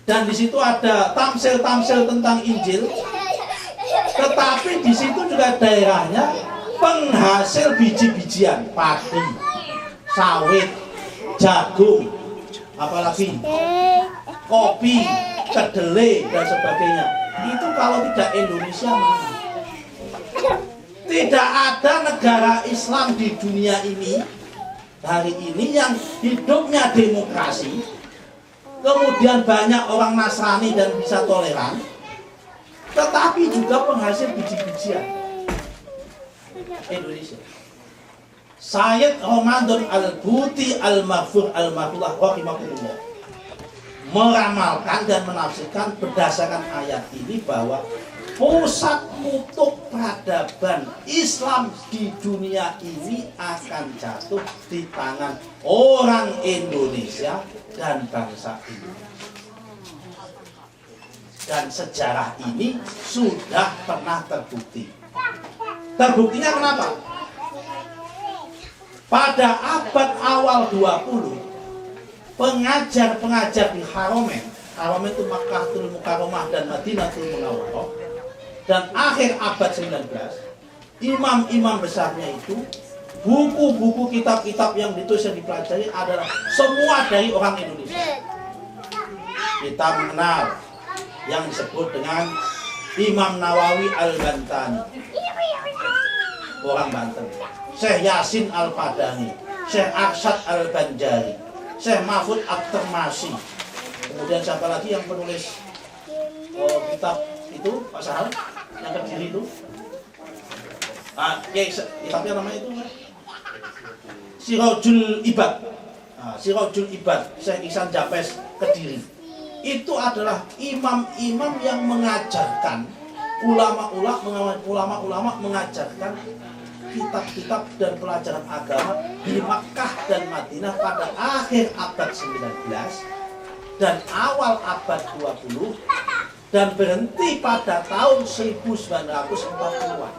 dan di situ ada tamsil-tamsil tentang Injil, tetapi di situ juga daerahnya penghasil biji-bijian, padi, sawit, jagung, apalagi kopi, kedelai dan sebagainya. Itu kalau tidak Indonesia mana? Tidak ada negara Islam di dunia ini hari ini yang hidupnya demokrasi, kemudian banyak orang Nasrani dan bisa toleran, tetapi juga penghasil biji-bijian. Indonesia. Sayyid Ramadan Al-Buti Al-Maghfur Al-Maghfurlah rahimahullah meramalkan dan menafsirkan berdasarkan ayat ini bahwa pusat kutub peradaban Islam di dunia ini akan jatuh di tangan orang Indonesia dan bangsa Indonesia. Dan sejarah ini sudah pernah terbukti. Terbuktinya kenapa? Pada abad awal 20, pengajar-pengajar di Haromen itu Makkahul Mukarramah dan Madinatul Munawwarah, dan akhir abad 19, imam-imam besarnya itu, buku-buku kitab-kitab yang ditulis yang dipelajari adalah semua dari orang Indonesia. Kita mengenal yang disebut dengan Imam Nawawi Al-Bantani, orang Banten, Syekh Yasin Al-Padani, Syekh Arsyad Al-Banjari, Syekh Mahfud At-Termasi. Kemudian siapa lagi yang penulis kitab itu, Pak Sahal, yang Kediri itu? Kitabnya namanya itu Sirajul Ibad. Sirajul Ibad, Syekh Ihsan Japes Kediri. Itu adalah imam-imam yang mengajarkan, ulama-ulama mengajarkan kitab-kitab dan pelajaran agama di Makkah dan Madinah pada akhir abad 19 dan awal abad 20 dan berhenti pada tahun 1940-an.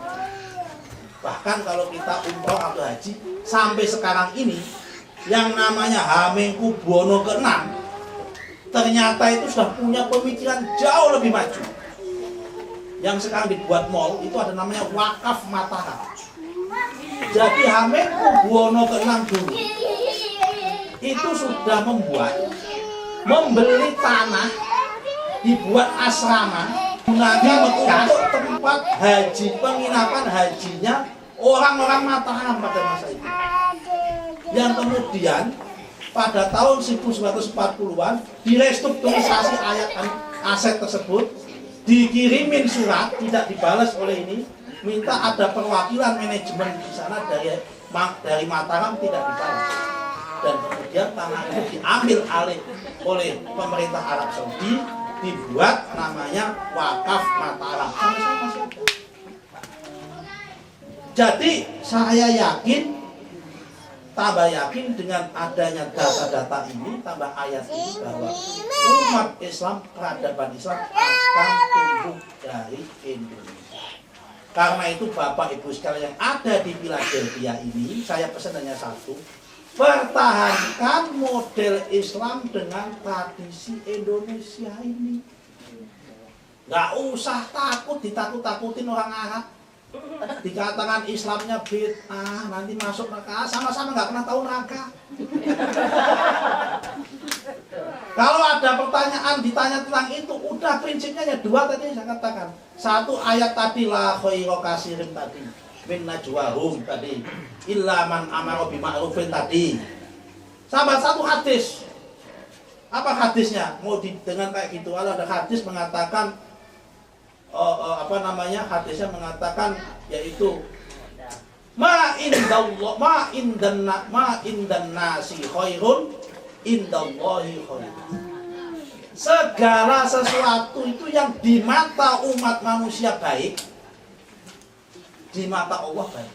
Bahkan kalau kita umroh atau haji sampai sekarang ini, yang namanya Hamengkubuwono ke-6 ternyata itu sudah punya pemikiran jauh lebih maju. Yang sekarang dibuat mall itu ada namanya Wakaf Mataram. Jadi Hamengkubuwono ke-6 dulu itu sudah membeli tanah, dibuat asrama, gunakan untuk tempat haji, penginapan hajinya orang-orang Mataram pada masa itu. Yang kemudian pada tahun 1940-an direstrukturisasi aset tersebut, dikirimin surat, tidak dibalas oleh ini, minta ada perwakilan manajemen di sana dari Mataram, tidak dibalas. Dan kemudian tanah itu diambil alih oleh pemerintah Arab Saudi, dibuat namanya Wakaf Mataram. Jadi saya tambah yakin dengan adanya data-data ini, tambah ayat ini, bahwa umat Islam, peradaban Islam akan tumbuh dari Indonesia. Karena itu Bapak Ibu sekalian yang ada di Philadelphia ini, saya pesan hanya satu: pertahankan model Islam dengan tradisi Indonesia ini. Gak usah takut, ditakut-takutin orang Arab. Dikatakan Islamnya bid'ah, nanti masuk neraka, sama-sama gak pernah tahu neraka. Kalau ada pertanyaan ditanya tentang itu, udah prinsipnya ya dua tadi saya katakan. Satu ayat tadi, la khairu kasirin tadi, min najwahum tadi, illa man amara bima'rufin tadi. Sama satu hadis. Apa hadisnya? Mau dengan kayak gitu, ada hadis mengatakan hadisnya mengatakan yaitu ma indan nasi khairun indallahi khairun. Segala sesuatu itu yang di mata umat manusia baik, di mata Allah baik.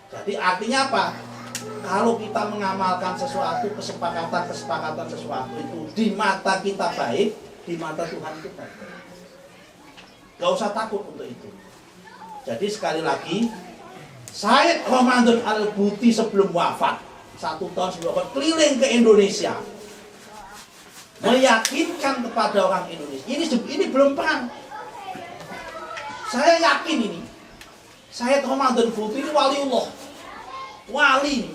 Jadi artinya apa? Kalau kita mengamalkan sesuatu, kesepakatan sesuatu itu di mata kita baik, di mata Tuhan itu baik. Gak usah takut untuk itu. Jadi sekali lagi, Sayyid Ramadan Al-Buti sebelum wafat, 1 tahun sebelum wafat, keliling ke Indonesia, meyakinkan kepada orang Indonesia. Ini belum perang. Saya yakin ini, Sayyid Ramadan Al-Buti ini waliullah, wali ini,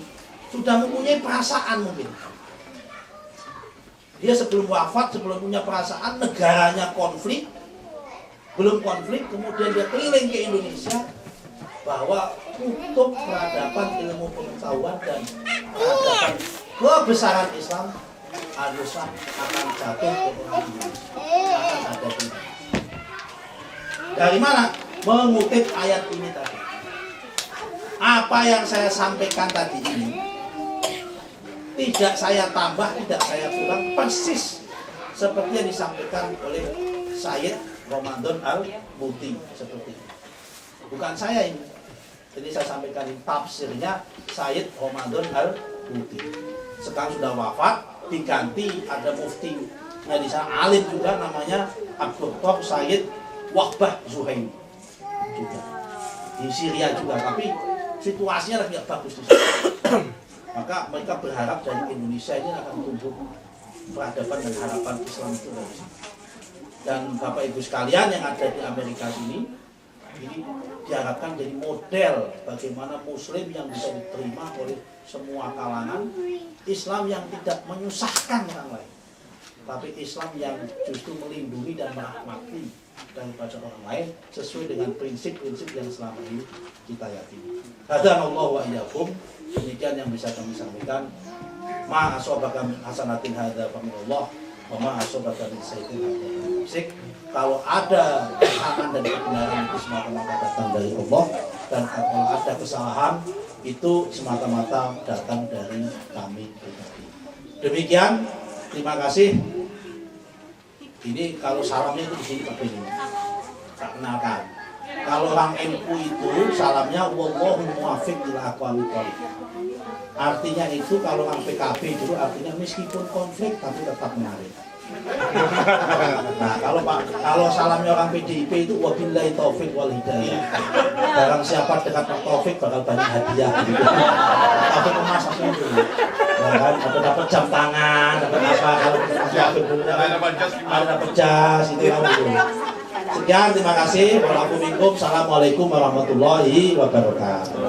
sudah mempunyai perasaan mungkin. Dia sebelum wafat, sebelum punya perasaan, negaranya konflik, belum konflik, kemudian dia keliling ke Indonesia, bahwa untuk peradaban ilmu pengetahuan dan peradaban kebesaran Islam haruslah akan jatuh ke orang Indonesia, akan ada di. Dari mana? Mengutip ayat ini tadi. Apa yang saya sampaikan tadi ini tidak saya tambah, tidak saya kurang, persis seperti yang disampaikan oleh Sayyid Ramadan Al-Buti seperti ini. Bukan saya ini. Jadi saya sampaikan ini tafsirnya Sayyid Ramadan Al-Buti. Sekarang sudah wafat, diganti ada mufti. Nah di sana alim juga namanya Abdul Sayyid Wahbah Zuhaim juga. Di Syria juga, tapi situasinya lagi tidak bagus di sana. Maka mereka berharap dari Indonesia ini akan tumbuh peradaban dan harapan Islam itu dari sini. Dan Bapak Ibu sekalian yang ada di Amerika ini diharapkan jadi model bagaimana Muslim yang bisa diterima oleh semua kalangan, Islam yang tidak menyusahkan orang lain, tapi Islam yang justru melindungi dan merahmati daripada orang lain sesuai dengan prinsip-prinsip yang selama ini kita yakini. Hadanallahu wa iyyakum. Demikian yang bisa kami sampaikan. Ma asabaka min hasanatin hadza fa min Allah wa ma asabaka min sayyi'atin hadza fa min nafsik. Kalau ada kesalahan dan kebenaran itu semata-mata datang dari Allah, dan kalau ada kesalahan itu semata-mata datang dari kami pribadi. Demikian, terima kasih. Ini kalau salamnya itu di sini Pak Beni. Tak kenalkan. Kalau orang NU itu salamnya wallahu muwaffiq ila aqwamit thoriq. Artinya itu kalau orang PKB dulu artinya meskipun konflik tapi tetap menarik. Nah, kalau salamnya orang PDIP itu wabillahi taufik wal hidayah. Barang siapa dekat Pak Taufik bakal banyak hadiah gitu. Taufik emas itu. Nah, kan dapat jam tangan, dapat apa kalau Taufik dulu ada dapat jas itu kan. Sekian, terima kasih. Assalamualaikum warahmatullahi wabarakatuh.